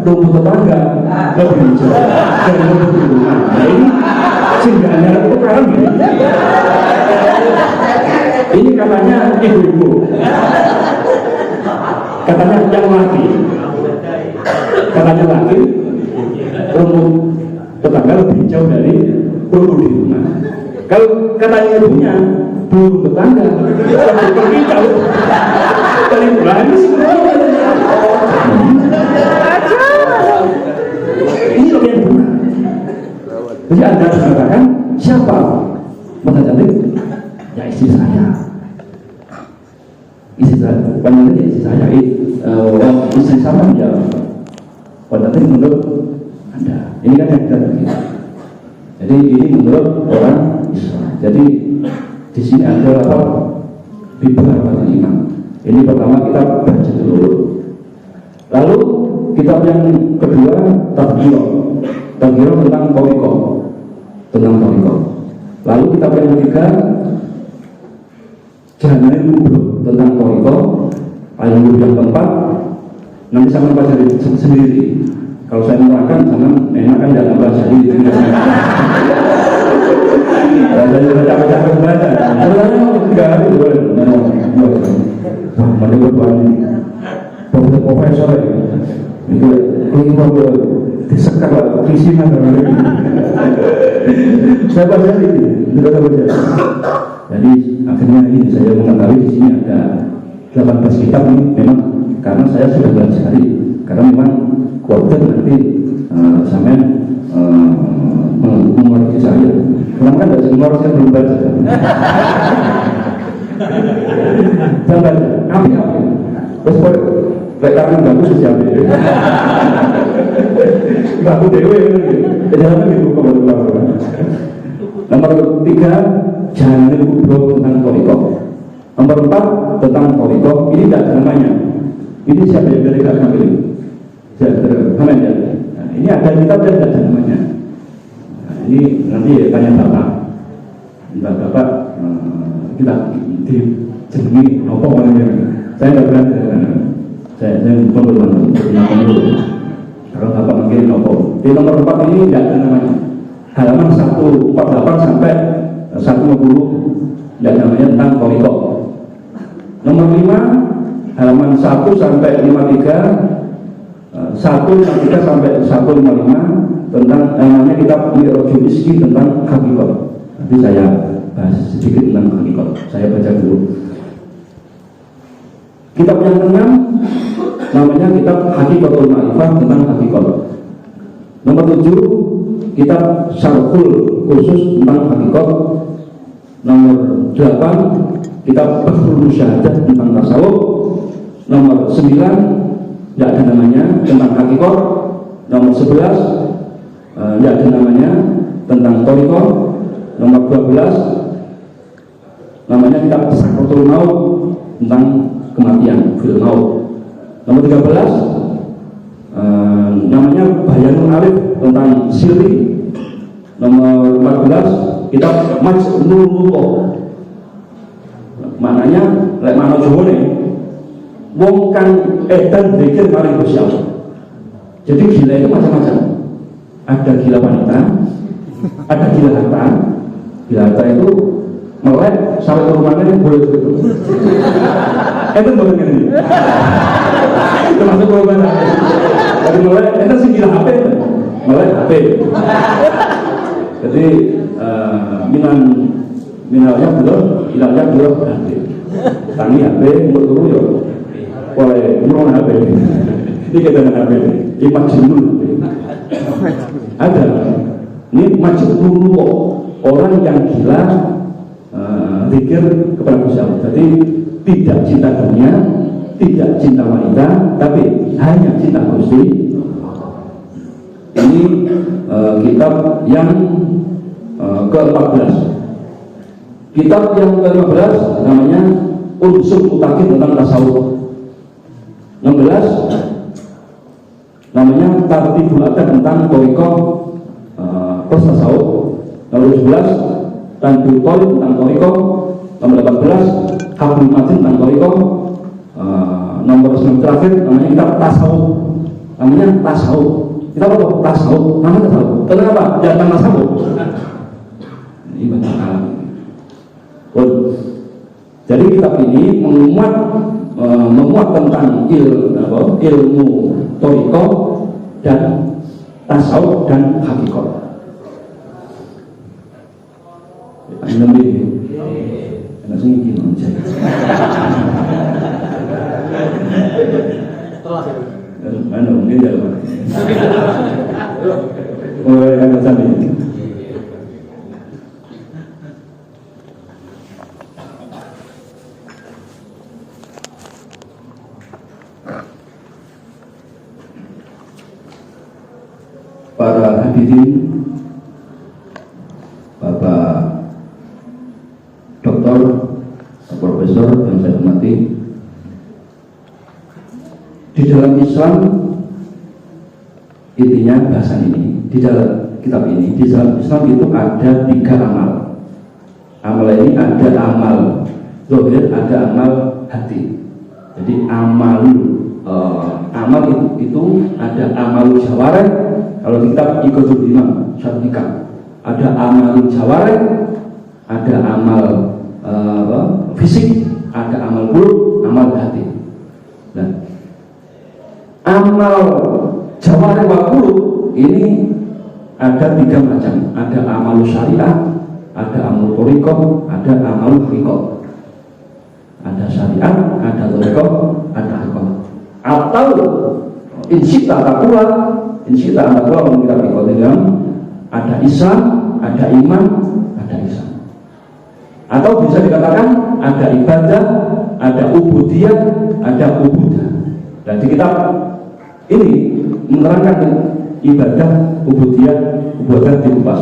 rumput tetangga lebih hijau dan lebih berhubungan. Nah ini sehingga hanya tukaran gini. Ini katanya ibu-ibu, katanya yang laki, katanya laki rumput tetangga lebih hijau dari rumput di rumah. Kalau katanya ibunya burung tetangga lebih hijau dari bulan ini sih. Ini loh yang benar. Jadi Anda mengatakan siapa wanita cantik? Ya istri saya. Istri saya, panjangnya ya istri saya. Istri sama ya wanita cantik menurut Anda. Ini kan yang kita begitu. Jadi ini menurut orang Islam. Jadi di sini ada apa? Bimbingan iman. Ini pertama kita baca dulu. Lalu kitab yang kedua Tadhkirah tentang Thariqah. Lalu kitab yang ketiga Jangan Kubro tentang Thariqah. Yang keempat nanti sama pelajari sendiri. Kalau saya menerangkan sama enak kan dalam bahasa ini. Saya capek-capek baca. Sebenarnya enggak ada boleh. Menurut profesor itu mau disekar visi mana? Saya baca ini, tidak baca. Jadi akhirnya ini saya mengetahui di sini ada 18 kitab ini memang karena saya sudah belajar karena memang kuarter nanti sampai mengoreksi saya. Karena kan dari semua saya belum baca. Saya baca, apa? Terus karena bagus siapa? Baku dewe, jangan gitu kebetulan. Nomor 3, jangan kubro tentang Thariqah. Nomor 4 tentang Thariqah. Ini tidak ada namanya. Ini siapa yang dari kakak ini? Namanya. Nah, ini ada kitab dan ada namanya. Nah, ini nanti tanya bapak. Kita dijenengi apa namanya? Saya nggak berani. Saya belum dulu. Kalau bapak mungkin nopo. Di nomor 4 ini tidak ada namanya. Halaman 148 sampai 150 tidak ada namanya tentang toriko. Nomor 5 halaman 1 sampai 53, 153 sampai 155 tentang namanya kitab Mi'rajul Rizki tentang hakikat. Nanti saya bahas sedikit tentang hakikat. Saya baca dulu. Kitab yang ke-6 namanya kitab Hakikatul Ma'rifah tentang hakikat. Nomor 7 kitab Syarhul Khusus tentang hakikat. Nomor 8 kitab Bahrul Musyahadah tentang tasawuf. Nomor 9 tidak ada namanya tentang hakikat. Nomor 11 tidak ada namanya tentang toriko. Nomor 12 namanya kitab Sakratul Maut tentang kematian, fil maut. Nomor 13 namanya Bayanul Arif tentang sirri. Nomor 14 kitab Majnul Luqah. Maknanya lek mana Jawane wong kang edan zikir maring Gusti Allah. Jadi gila itu macam-macam. Ada gila wanita, ada gila harta. Gila harta itu melek sampai ke rumahnya boleh begitu. Itu bukan ini. Termasuk korban. Jadi melek itu sih gila HP. Melek HP. Jadi minalnya belum, hilangnya belum HP. Tangi HP, umur turu ya. Oleh umur HP. Ini kita dengan HP. Ini majnun. Ada. Ini majnun orang yang gila zikir kepada Gusti Allah. Jadi tidak cinta dunia, tidak cinta wanita, tapi hanya cinta Gusti. Ini kitab yang ke-14. Kitab yang ke-15 namanya Unsur Mutakin tentang tasawuf. 16 namanya Tartibul Adab tentang toriko plus tasawuf. Nomor 17 Tanjul Qol tentang toriko. Nomor 18 Hablum Matin tentang toriko. Nomor 9 terakhir namanya kitab tasawuf. Namanya tasawuf. Kita apa? Tasawuf. Namanya tasawuf. Kenapa? Jangan tasawuf. Ini banyak alam. Jadi kitab ini memuat tentang ilmu toriko dan tasawuf dan hakikat. Nanti enak sih gini aja. Mana mungkin jalan. Mulai akan sampai. Para hadirin, Bapak Doktor, Profesor yang saya hormati, di dalam Islam intinya bahasan ini, di dalam kitab ini, di dalam Islam itu ada 3 amal. Amal ini ada amal zahir, ada amal hati. Jadi amal itu ada amal jawareh. Kalau kita ikut imam syarika, ada amal jawareh, ada amal fisik, ada amal qulub, amal hati. Nah, amal jawareh wa qulub ini ada 3 macam. Ada amal syariah, ada amal thariqah, ada amal haqiqah. Ada syariat, ada thariqah, ada haqiqah. Atau insyita taqwa, insyita taqwa mengira biqaulihim, ada Islam, ada iman, ada ihsan. Atau bisa dikatakan ada ibadah, ada ubudiyah, ada ubudah. Dan di kitab ini menerangkan ibadah, ubudiyah, ubudah dikupas.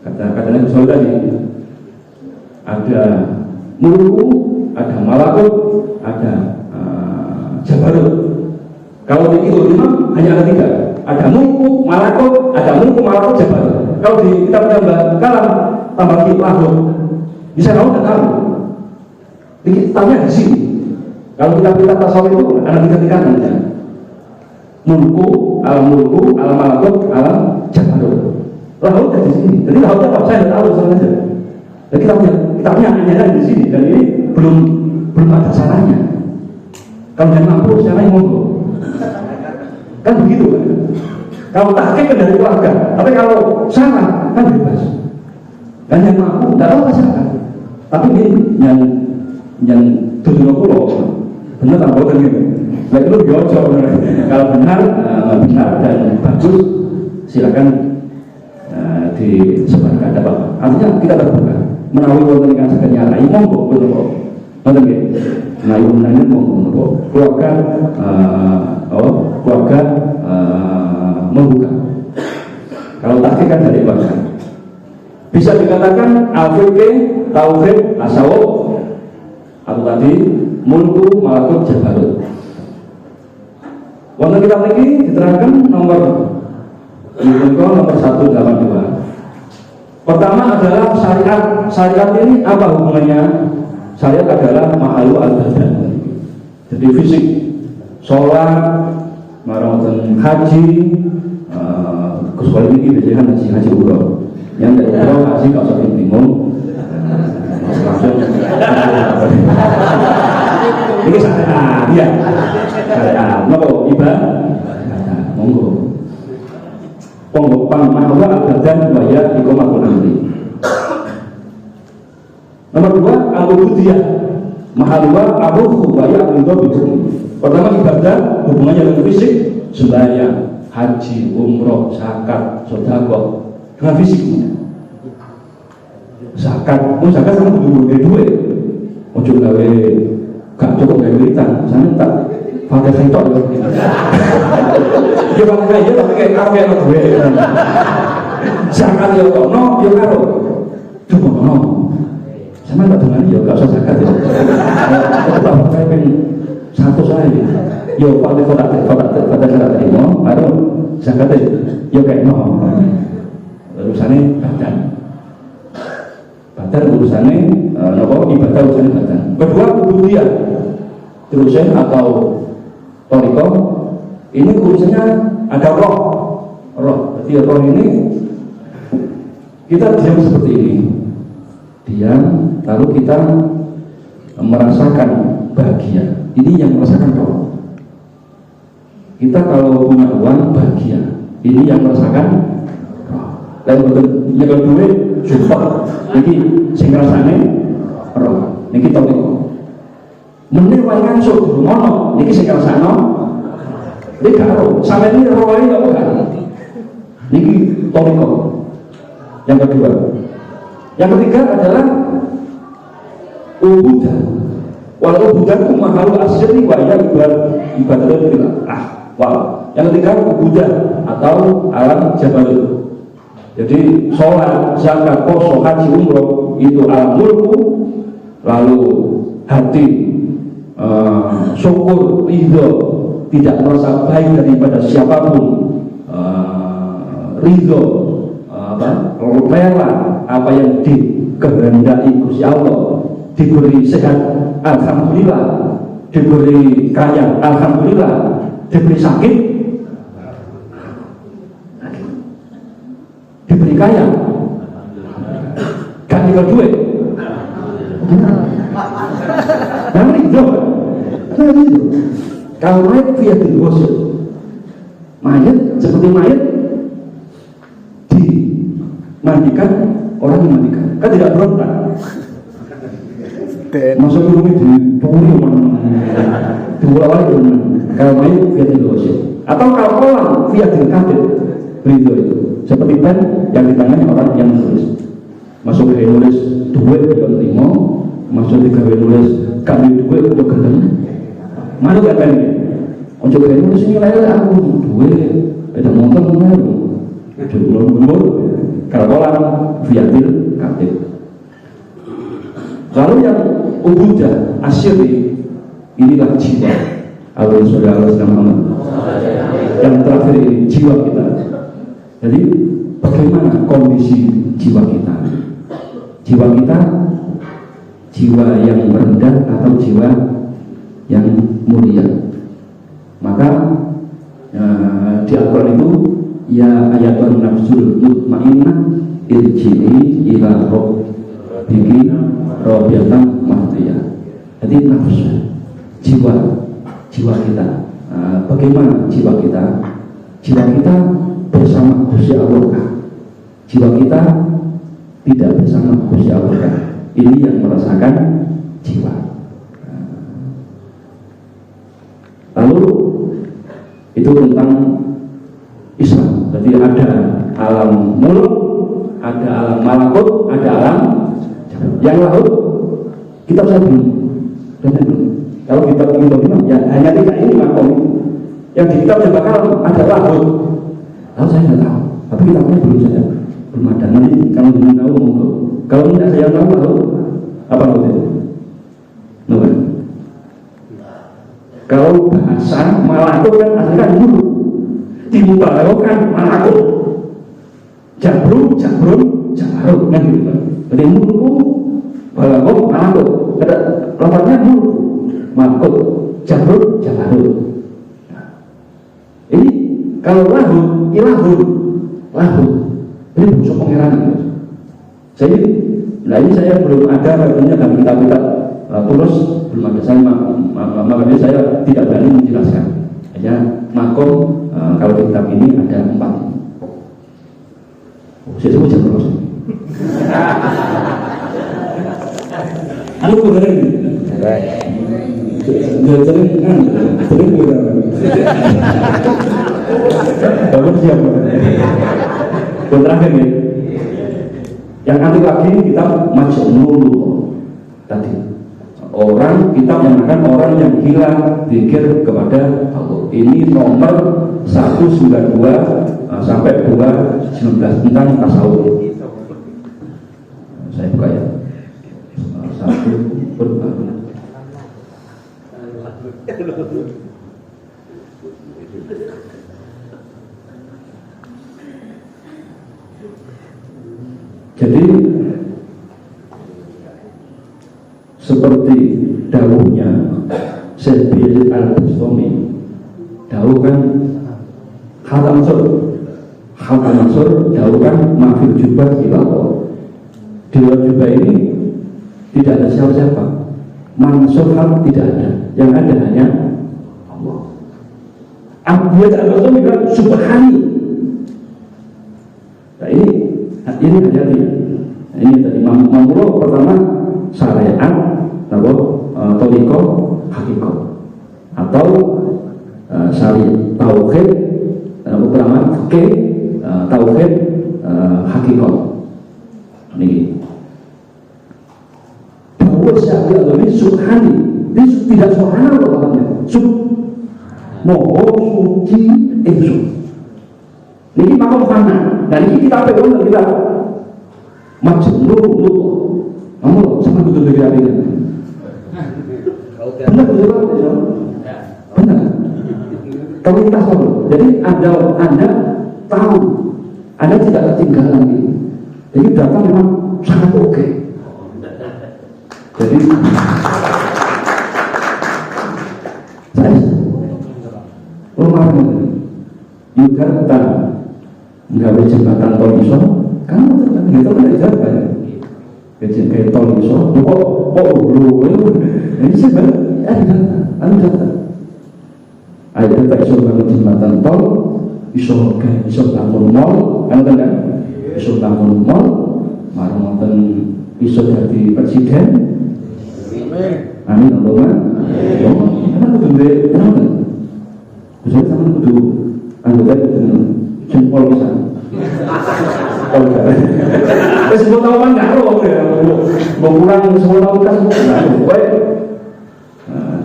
Kata-katanya Gus tadi, ada mulku, ada malakut, ada jabarut. Kalau di kitab imam hanya ada 3. Ada mulku, malakut, jabarut. Kalau di kitab tambah kalam, tambah lahut, bisa kamu tidak tahu. Di kitabnya di sini. Kalau kita tasawuf itu ada 3 tingkatan. Mulku, alam mulku, alam malakut, alam jabarut. Laut di sini. Jadi lautnya apa? Saya tidak tahu sebenarnya. Jadi kita punya aneh di sini dan ini belum ada caranya. Kalau yang mampu caranya monggo. Kan begitu kan? Kalau tahqiq kan dari keluarga, tapi kalau salah kan bebas. Dan yang mampu tidak tahu masyarakat. Tapi ini yang tujuh pulau benar tak boten gitu. Nah itu biasa kalau benar dan bagus silakan disebarkan ada apa? Artinya kita terbuka menawi wonten ingkang saged nyarai monggo monggo. Wonten nggih. Menawi wonten monggo keluarga membuka. Kalau tahqiq kan dari keluarga. Bisa dikatakan al-fiqh, tauhid, tasawuf atau tadi mulku, malakut, jabarut. Wonten kitab niki diterangkan nomor 182. Pertama adalah syariat. Syariat ini apa hubungannya? Syariat adalah mahalu al-badan. Jadi fisik, sholat, haji, kesualian ini biasanya haji umroh. Yang dari umroh haji kalau sampai bingung, langsung. Ini syariat, ya. Syariat, nopo ibadah, monggo. Pengopan mahwa abadan waya ikomatul amri. Nomor 2 al-ubudiyah mahalwa aruhu waya ridho bikum. Pertama ibadah hubungannya dengan fisik, sembahyang, haji, umroh, zakat, sedekah dengan fisiknya. Zakat sama kudu duwe. Ojo gawe gak cukup gawe wiritan, sana tak pakai tok ya. Dia pakai aja tapi kayak kafe lo gue. Zakat yo kono yo karo. Coba kono. Sama tak dengan yo gak usah zakat ya. Tetap pakai pen satu saja. Yo pakai kotak terima, baru zakat yo kayak no. Urusannya badan urusannya nopo ibadah urusannya badan. Kedua ubudiyah terusin atau toriko ini urusannya ada roh. Jadi roh ini kita diam seperti ini, diam lalu kita merasakan bahagia. Ini yang merasakan roh. Kita kalau punya uang bahagia, ini yang merasakan roh. Lalu yang kedua support, ini sing rasane roh. Niki toriko. Menir wae ngangsuk ngono, niki sing rasane ini karo, sampai ini rohnya apa kan? Niki toriko. Yang kedua, yang ketiga adalah ubudah. Walau ubudah itu mahalu asyri wa ya ibadah wow. Yang ketiga ubudah atau alam jabarut. Jadi sholat, zakat, puasa, haji, umroh itu alam mulku, lalu hati syukur, ridho, tidak merasa baik daripada siapapun, ridho, rela apa yang dikehendaki Gusti Allah, diberi sehat, alhamdulillah, diberi kaya, alhamdulillah, diberi sakit, diberi kaya, kan tinggal duit, yang ridho, kalau mayat via digosok, mayat seperti mayat dimandikan, orang dimandikan, kan tidak berontak. Masuk ke rumah dipuri diulang kalau mayat via digosok, atau kalau orang via dikabit, ridho itu seperti pen yang ditangani orang yang menulis. Masuk ke nulis duit yang terima, masuk ke nulis kami duit untuk gendeng. Mana kan pen? Untuk ke nulis ini lah aku duit, ada motor mana? Jumlah kalau orang viatil kabit. Lalu yang ubudah asyri inilah jiwa. Allah Muhammad. Yang terakhir ini jiwa kita. Jadi bagaimana kondisi jiwa kita? Jiwa kita jiwa yang rendah atau jiwa yang mulia? Maka di Al-Quran itu ya ayatun nafsul mutmainnah irji'i ila rabbiki radiyatan mardiyah. Jadi nafsu, jiwa kita. Bagaimana jiwa kita? Jiwa kita bersama Gusti Allah. Jiwa kita tidak bersama Gusti Allah. Ini yang merasakan jiwa. Lalu itu tentang Islam. Jadi ada alam muluk, ada alam malakut, ada alam yang laut. Kita bisa belum. Kalau kita bilang ya hanya 3 ini makom. Yang di kitab bakal ada laut. Lalu saya nggak tahu. Tapi kitabnya belum ada. Nanti kalau belum tahu monggo. Kalau tidak saya tahu lalu apa laut itu? Nuh. Kalau bahasa malakut kan aslinya dulu dimubalaghahkan malakut. Jabrut kan gitu. Jadi mulku balaghah malakut. Ada lafaznya mulku malakut jabrut. Ini kalau lahud ini musuh pengeran. Ini saya belum ada katanya dalam kitab-kitab tulus belum ada. Saya makanya saya tidak berani menjelaskan. Hanya makom kalau di kitab ini ada 4. Saya sebut jam terus. Anu keren. Sering bagus siapa? Terakhir nih. Yang anti lagi kita majnun tadi. Orang kita menyatakan orang yang gila pikir kepada Allah. Ini nomor 192 sampai 219 tentang tasawuf. Saya buka ya. Satu berbagi. Jadi seperti dawuhnya Syekh Yazid Al-Bustami, dawuh kan Khatam Mansur dawuh kan mafil jubah ilallah. Di luar jubah ini tidak ada siapa-siapa. Mansur tidak ada. Yang ada hanya Allah. Abdiyat Al-Bustami bilang subhani. Nah ini hati-hati. Ini tadi Mamulo pertama syariat, lalu toriko hakiko, atau syariat tauhid, lalu pertama fikih tauhid hakiko. Ini bahwa syariat ini subhani, ini tidak subhanallah, moho suci itu. Ini makom fana. Dan ini kita pegang kita majnun lu. Kamu sama betul dari ini. Benar. Kalau kita tahu. Jadi Anda tahu, Anda tidak ketinggalan ini. Jadi data memang sangat oke. Jadi saya rumahnya juga tak nggak ada jembatan tol iso, kamu itu kan ada jalan kayak tol iso, kok dulu ini sih kan ada iso bangun jembatan tol, iso bangun mall, kan iso bangun mall, marang nonton iso jadi presiden, amin Allahumma, kan kudu deh, kenapa? Bisa sama kudu anggota jempol bisa. Oh enggak. Semua tahu kan enggak loh ya. Mau pulang semua tahu kan enggak. Baik.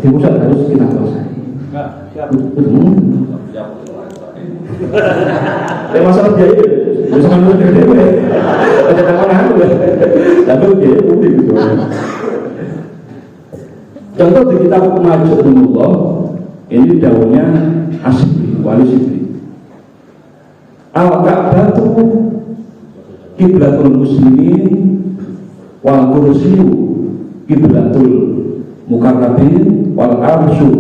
Di pusat harus kita kuasai. Siap. Masalah biaya. Bisa menurut dia. Ada tangan aku. Tapi dia udah gitu. Contoh di kitab Majnunullah ini daunnya Asybri, Wali Sibri. Al-Ka'batu kiblatul muslimin wal kursiyu kiblatul mukarrabin wal arsyu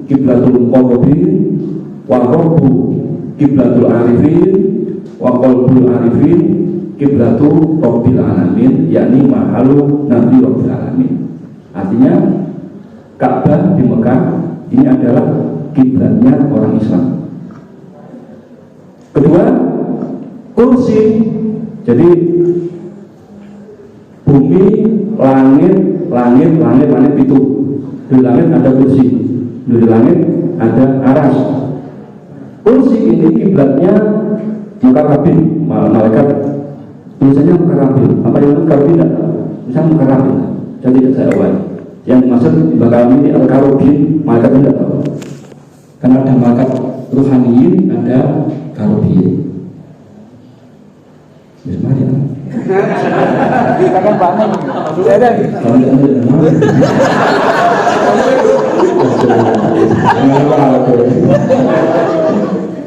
kiblatul muqarrabin wal rabbu kiblatul arifin wa qalbul arifin kiblatu rabbil alamin, yakni mahalu nabi rabbil alamin. Artinya Ka'bah di Mekah ini adalah kiblatnya orang Islam. Kedua, kursi. Jadi bumi, langit itu. Di langit ada kursi, di langit ada aras. Kursi ini kiblatnya mukarrabin, malaikat. Tulisannya mukarrabin. Apa yang mukarrabin? Misalnya mukarrabin. Jadi tidak saya awal. Yang dimaksud bakal ini al-karobin, malaikat tidak tahu. Karena ada malaikat ruhaniyin, ada karobin. Bismillah. Kita kan panen.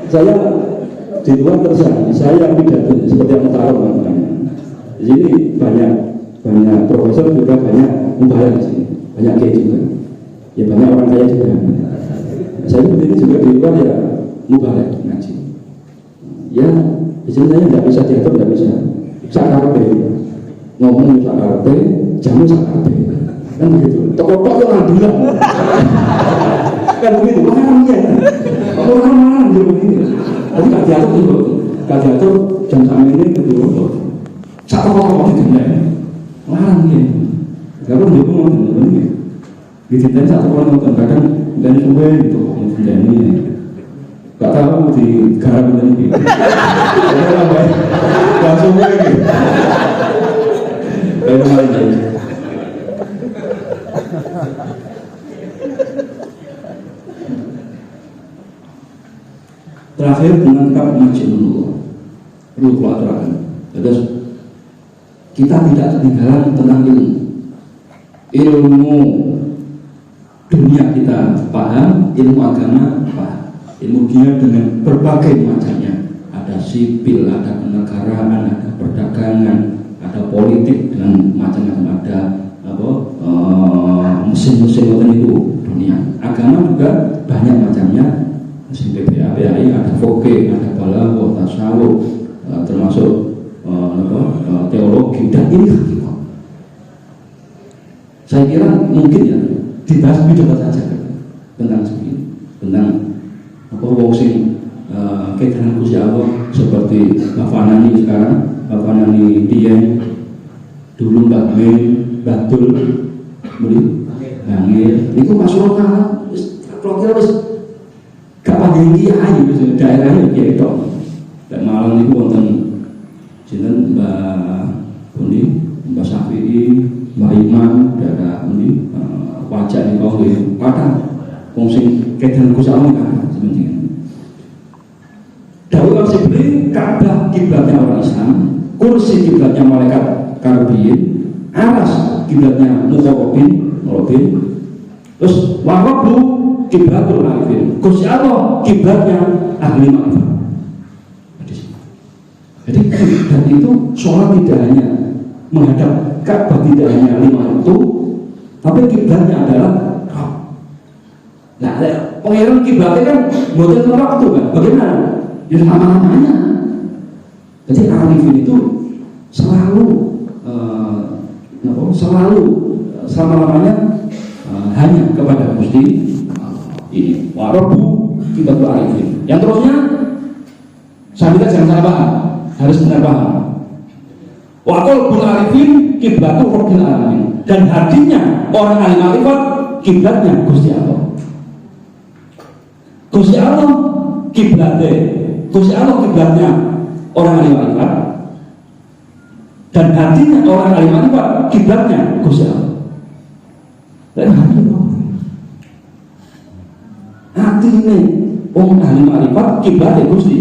Saya di luar terserah, saya pidato seperti yang tahu di sini banyak profesor juga, banyak mubarak di sini, banyak kiai juga, ya banyak orang kaya juga. Saya seperti ini juga di luar ya mubarak ngaji. Ya di sini saya nggak bisa diatur, nggak bisa. Sakarpe ngomong sakarpe, jamu sakarpe, kan begitu. Toko-toko yang ambulan, kan begitu. Orang begini. Tapi nggak diatur itu, nggak diatur jam sama ini gitu. Satu toko itu tidak, larang gitu. Kalau dia mau begini, dicintai satu orang nonton kadang dan semua gitu, mencintai. Gak tahu di garam ini. Langsung lagi. Terakhir menangkap majnun perlu keluarkan. Terus kita tidak ketinggalan tentang ilmu dunia kita paham, ilmu agama paham. Ilmu dia dengan berbagai macamnya, ada sipil, ada kenegaraan, ada perdagangan, ada politik dan macam-macam, ada mesin-mesin itu dunia. Agama juga banyak macamnya, mesin PBA, PAI, ada Foke, ada Balaghah, tasawuf, termasuk teologi, dan ini hakikat. Saya kira mungkin ya dibahas lebih dekat saja tentang segini, tentang wong sing keterangan Gusti Allah seperti Mbak Fanani sekarang, Mbak Fanani Dieng, dulu Mbak Mei, Batul, beli, Bangil, itu masuk lokal, kalau kira wis gak panggil kiai, daerahnya kiai itu, dan Malang itu wonten sinten Mbak Buni, Mbak Syafi'i, Mbak Imam, daerah ini wajah ini kau ini, kadang wong sing keterangan Gusti Allah kan. Dawuh Al-Sibli, Ka'bah kiblatnya orang Islam, kursi kiblatnya malaikat karobin, aras kiblatnya mukarrabin, terus waqabu kiblatul arifin, Gusti Allah kiblatnya ahli ma'rifat. Jadi kiblat itu sholat tidak hanya menghadap Ka'bah, tidak hanya 5 waktu, tapi kiblatnya adalah Rabb. Nah, pengiran kiblatnya kan bukan waktu kan? Bagaimana? Ya nama-namanya. Jadi arifin itu selalu selama-lamanya hanya kepada Gusti ini. Warabu kita arifin. Yang terusnya sahabat jangan salah paham, harus benar paham. Wa qalbul arifin kiblatu rabbil alamin. Dan hatinya orang ahli ma'rifat kiblatnya Gusti Allah. Gusti Allah kiblatnya, Gusti Allah kiblatnya orang ahli ma'rifat, dan hatinya orang ahli ma'rifat kiblatnya Gusti Allah. Dan hati ini orang ahli ma'rifat kiblatnya Gusti.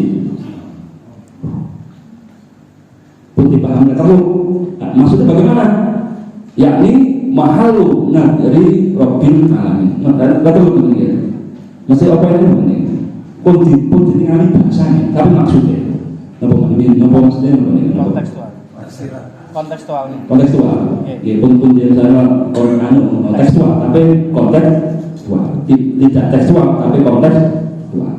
Pun dipahamnya kamu. Nah, maksudnya bagaimana? Yakni mahalu dari Rabbil alamin. Dan betul begini. Masih apa ini? Pun ditinggali bahasanya, tapi maksudnya apa maksudnya kontekstual. Ya, pun dia sana kontekstual, tapi kontekstual, tidak tekstual, tapi kontekstual.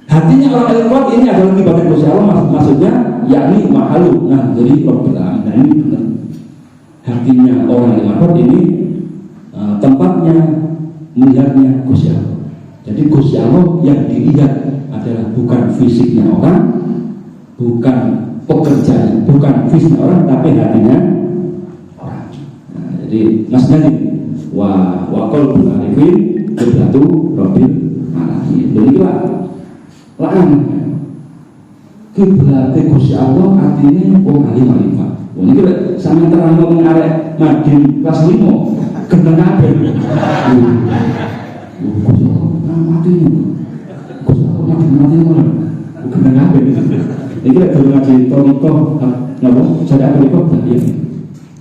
Hatinya orang yang kuat ini adalah ibadah Gusti Allah, maksudnya yakni mahalu. Nah, jadi Rabbil Alamin. Nah, ini benar. Hatinya orang yang kuat ini tempatnya melihatnya Gusti Allah. Jadi Gusti Allah yang dilihat adalah bukan fisiknya orang, bukan pekerjaan, bukan fisiknya orang, tapi hatinya orang. Nah, jadi maksudnya wa qalbul arifin qiblatu Rabbil Alamin. Demikian lan kiblat Gusti Allah artinya wong ahli marifat. Wong iki lek sampeyan terang ngomong arek Madin kelas 5 gendeng kabeh. Gusti Allah mati. Gusti Allah mati ngono. Gendeng kabeh. Iki lek durung ngaji toriko napa jadi toriko tadi.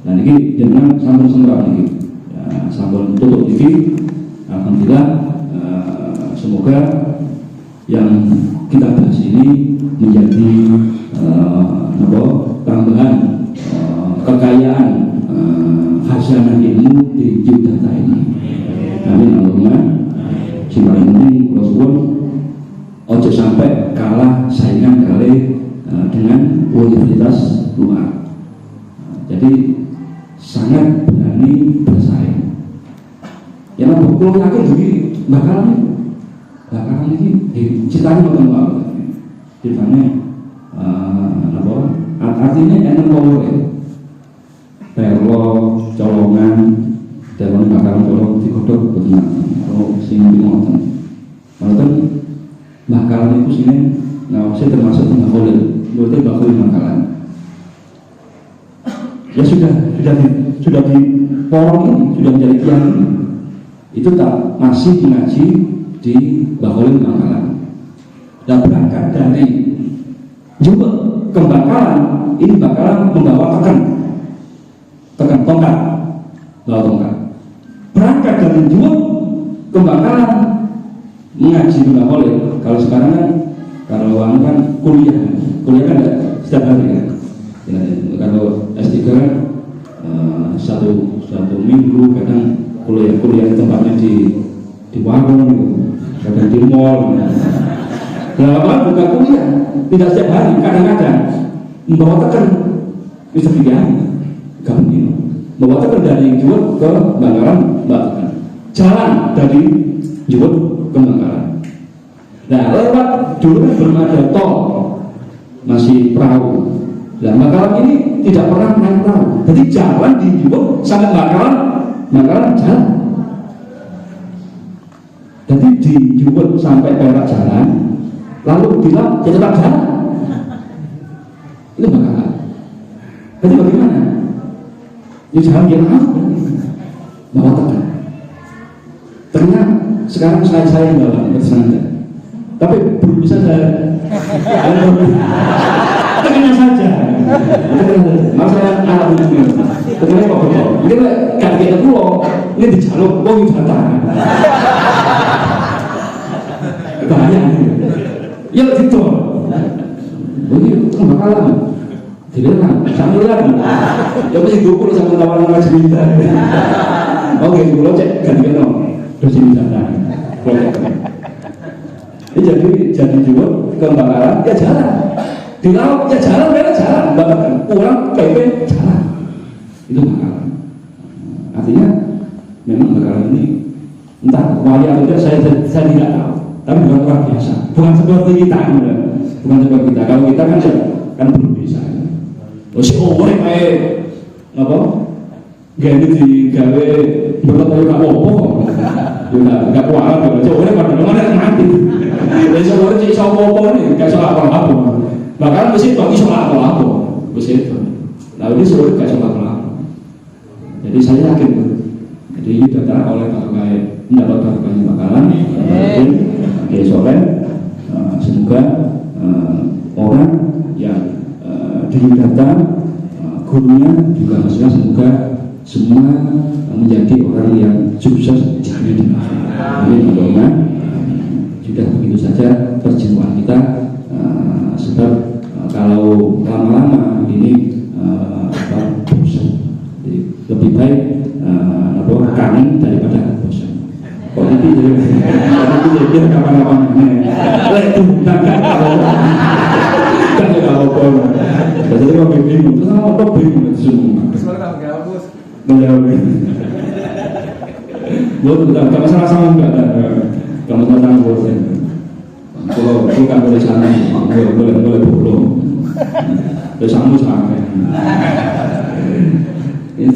Nah niki jenengan sampun sembrang niki. Ya sampun tutup niki. Alhamdulillah semoga yang kita bahas ini menjadi tambahan kekayaan hasanah ilmu di Yudhata ini. Amin Allahumma. Sing penting Rasulullah ojo sampai kalah saingan kali dengan universitas luar. Jadi sangat berani bersaing. Ya lah, kalau yakin begini bakalan ini ceritanya bukan apa, ceritanya artinya enak power ya, terlo colongan, terlo bakalan colong digodok benar, kalau sing bingung, kalau bakalan itu sini, nah saya termasuk bakalan, berarti bakalan bakalan, ya sudah di forum ini sudah menjadi kian itu tak masih mengaji di Baholim Bangkalan dan berangkat dari juga ke Bangkalan. Ini Bangkalan membawa tekan tongkat, bawa tongkat. Berangkat dari juga ke Bangkalan mengaji di Baholim. Kalau sekarang kan kalau orang kan kuliah kan setiap hari kan. Ya, kalau S3 kan satu minggu kadang kuliah tempatnya di warung gitu. Kadang di mall, lama buka kuliah, tidak setiap hari, kadang-kadang membawa tekan bisa 3 hari, mungkin membawa tekan dari Juwet ke Bangkalan, jalan dari Juwet ke Bangkalan. Nah lewat dulu kan belum ada tol, masih perahu. Nah Bangkalan ini tidak pernah naik perahu, jadi jalan di Juwet sampai Bangkalan jalan. Jadi di Juwet sampai Perak jalan, lalu bilang ya tetap jalan. Itu Bangkalan. Jadi bagaimana? Ya jalan dia bawa tekan. Ternyata sekarang saya bawa bersengaja, tapi belum bisa saya tekannya saja. Masalah alat ini, tekannya kok betul. Ini kan kita pulau, ini di jalur, ini datang. Bahaya ya gitu. Begini Bangkalan dibilang sambil lagi ya mesti 20 sama lawan cerita. Oke dulu cek ganti dosi misalnya jadi juga ke Bangkalan ya jalan di laut ya jalan bahkan pulang PP jalan itu Bangkalan. Artinya memang Bangkalan ini entah wali atau tidak saya tidak tahu. Tapi bukan luar biasa, bukan seperti kita, bukan seperti kita. Kalau kita kan belum bisa. Si orang kayak apa? Gak digawe berlaku nggak apa-apa, juga nggak kuat. Si orang pada mana mati. Jadi orang si apa-apa nih, kayak soal apa-apa. Bahkan mesti bagi soal apa-apa, mesti itu. Lalu ini suruh kayak soal apa-apa. Jadi saya yakin, jadi ini data oleh Pak Kai mendapat banyak Bangkalan. Oke, sore semoga orang yang didata gurunya juga maksudnya semoga semua menjadi orang yang sukses jadi amin Allahumma. Sudah begitu saja perjuangan kita sebab kalau lama-lama ini bosan. Lebih baik kangen daripada bosan. Kok itu jadi kapan-kapan ini itu kan apa jadi kalau bingung terus apa bingung itu semua nggak masalah sama enggak nggak masalah sama bosan kalau bukan boleh sana boleh bolong boleh sambut sampai itu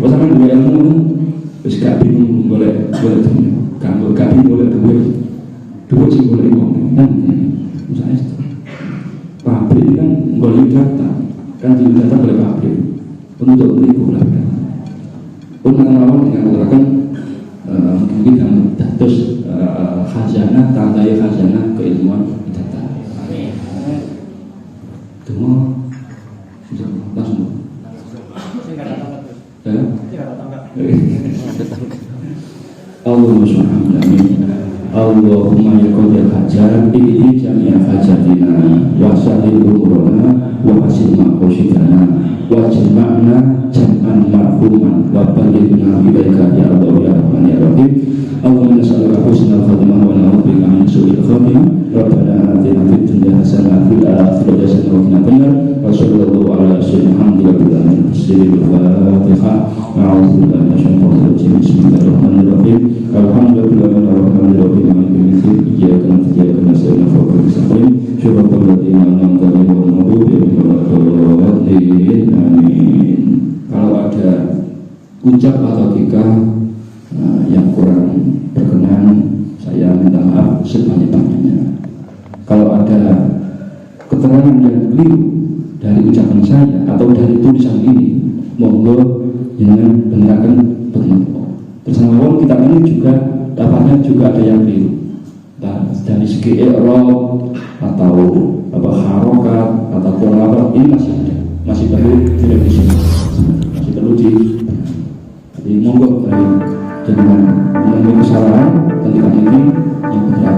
bosan kan dua ilmu terus gak bingung boleh kalau gak bingung boleh dua sih boleh ngomong misalnya pabrik kan boleh data kan di data boleh pabrik untuk itu boleh data pun lawan dengan mengatakan mungkin yang terus khazanah tandai khazanah keilmuan data semua langsung Allahumma sholli Allahumma ya qadil hajat bihi jami'a hajatina wa sahil umurana wa hasil maqasidana wa jama'na jam'an marhuman wa balighna bibaika ya Allah ya Rahman ya Rahim. Allahumma nas'aluka husnal khatimah wa na'udzubika min su'il khatimah. Rabbana atina fid dunya hasanah wa fil akhirati hasanah wa qina adzabannar. Wa sallallahu ala sayyidina Muhammadin wa ala alihi wa Fatihah. A'udzu billahi minasyaitonir rajim. Bismillahirrahmanirrahim. Alhamdulillahirrahmanirrahim. Maliki yaumiddin. Iyyaka na'budu wa iyyaka nasta'in. Ihdinas siratal mustaqim. Shiratal ladzina an'amta 'alaihim ghairil maghdubi 'alaihim waladdallin. Amin. Kalau ada ucap atau kikah yang kurang berkenan, saya minta maaf sebanyak-banyaknya. Kalau ada keterangan yang keliru dari ucapan saya atau dari tulisan ini, monggo jangan benarkan benar. Bersama kita ini juga dapatnya juga ada yang keliru. Nah, dari segi i'rab atau harokat atau kurang apa ini masih perlu direvisi, masih perlu jadi monggo dari jangan mengalami kesalahan ketika ini yang benar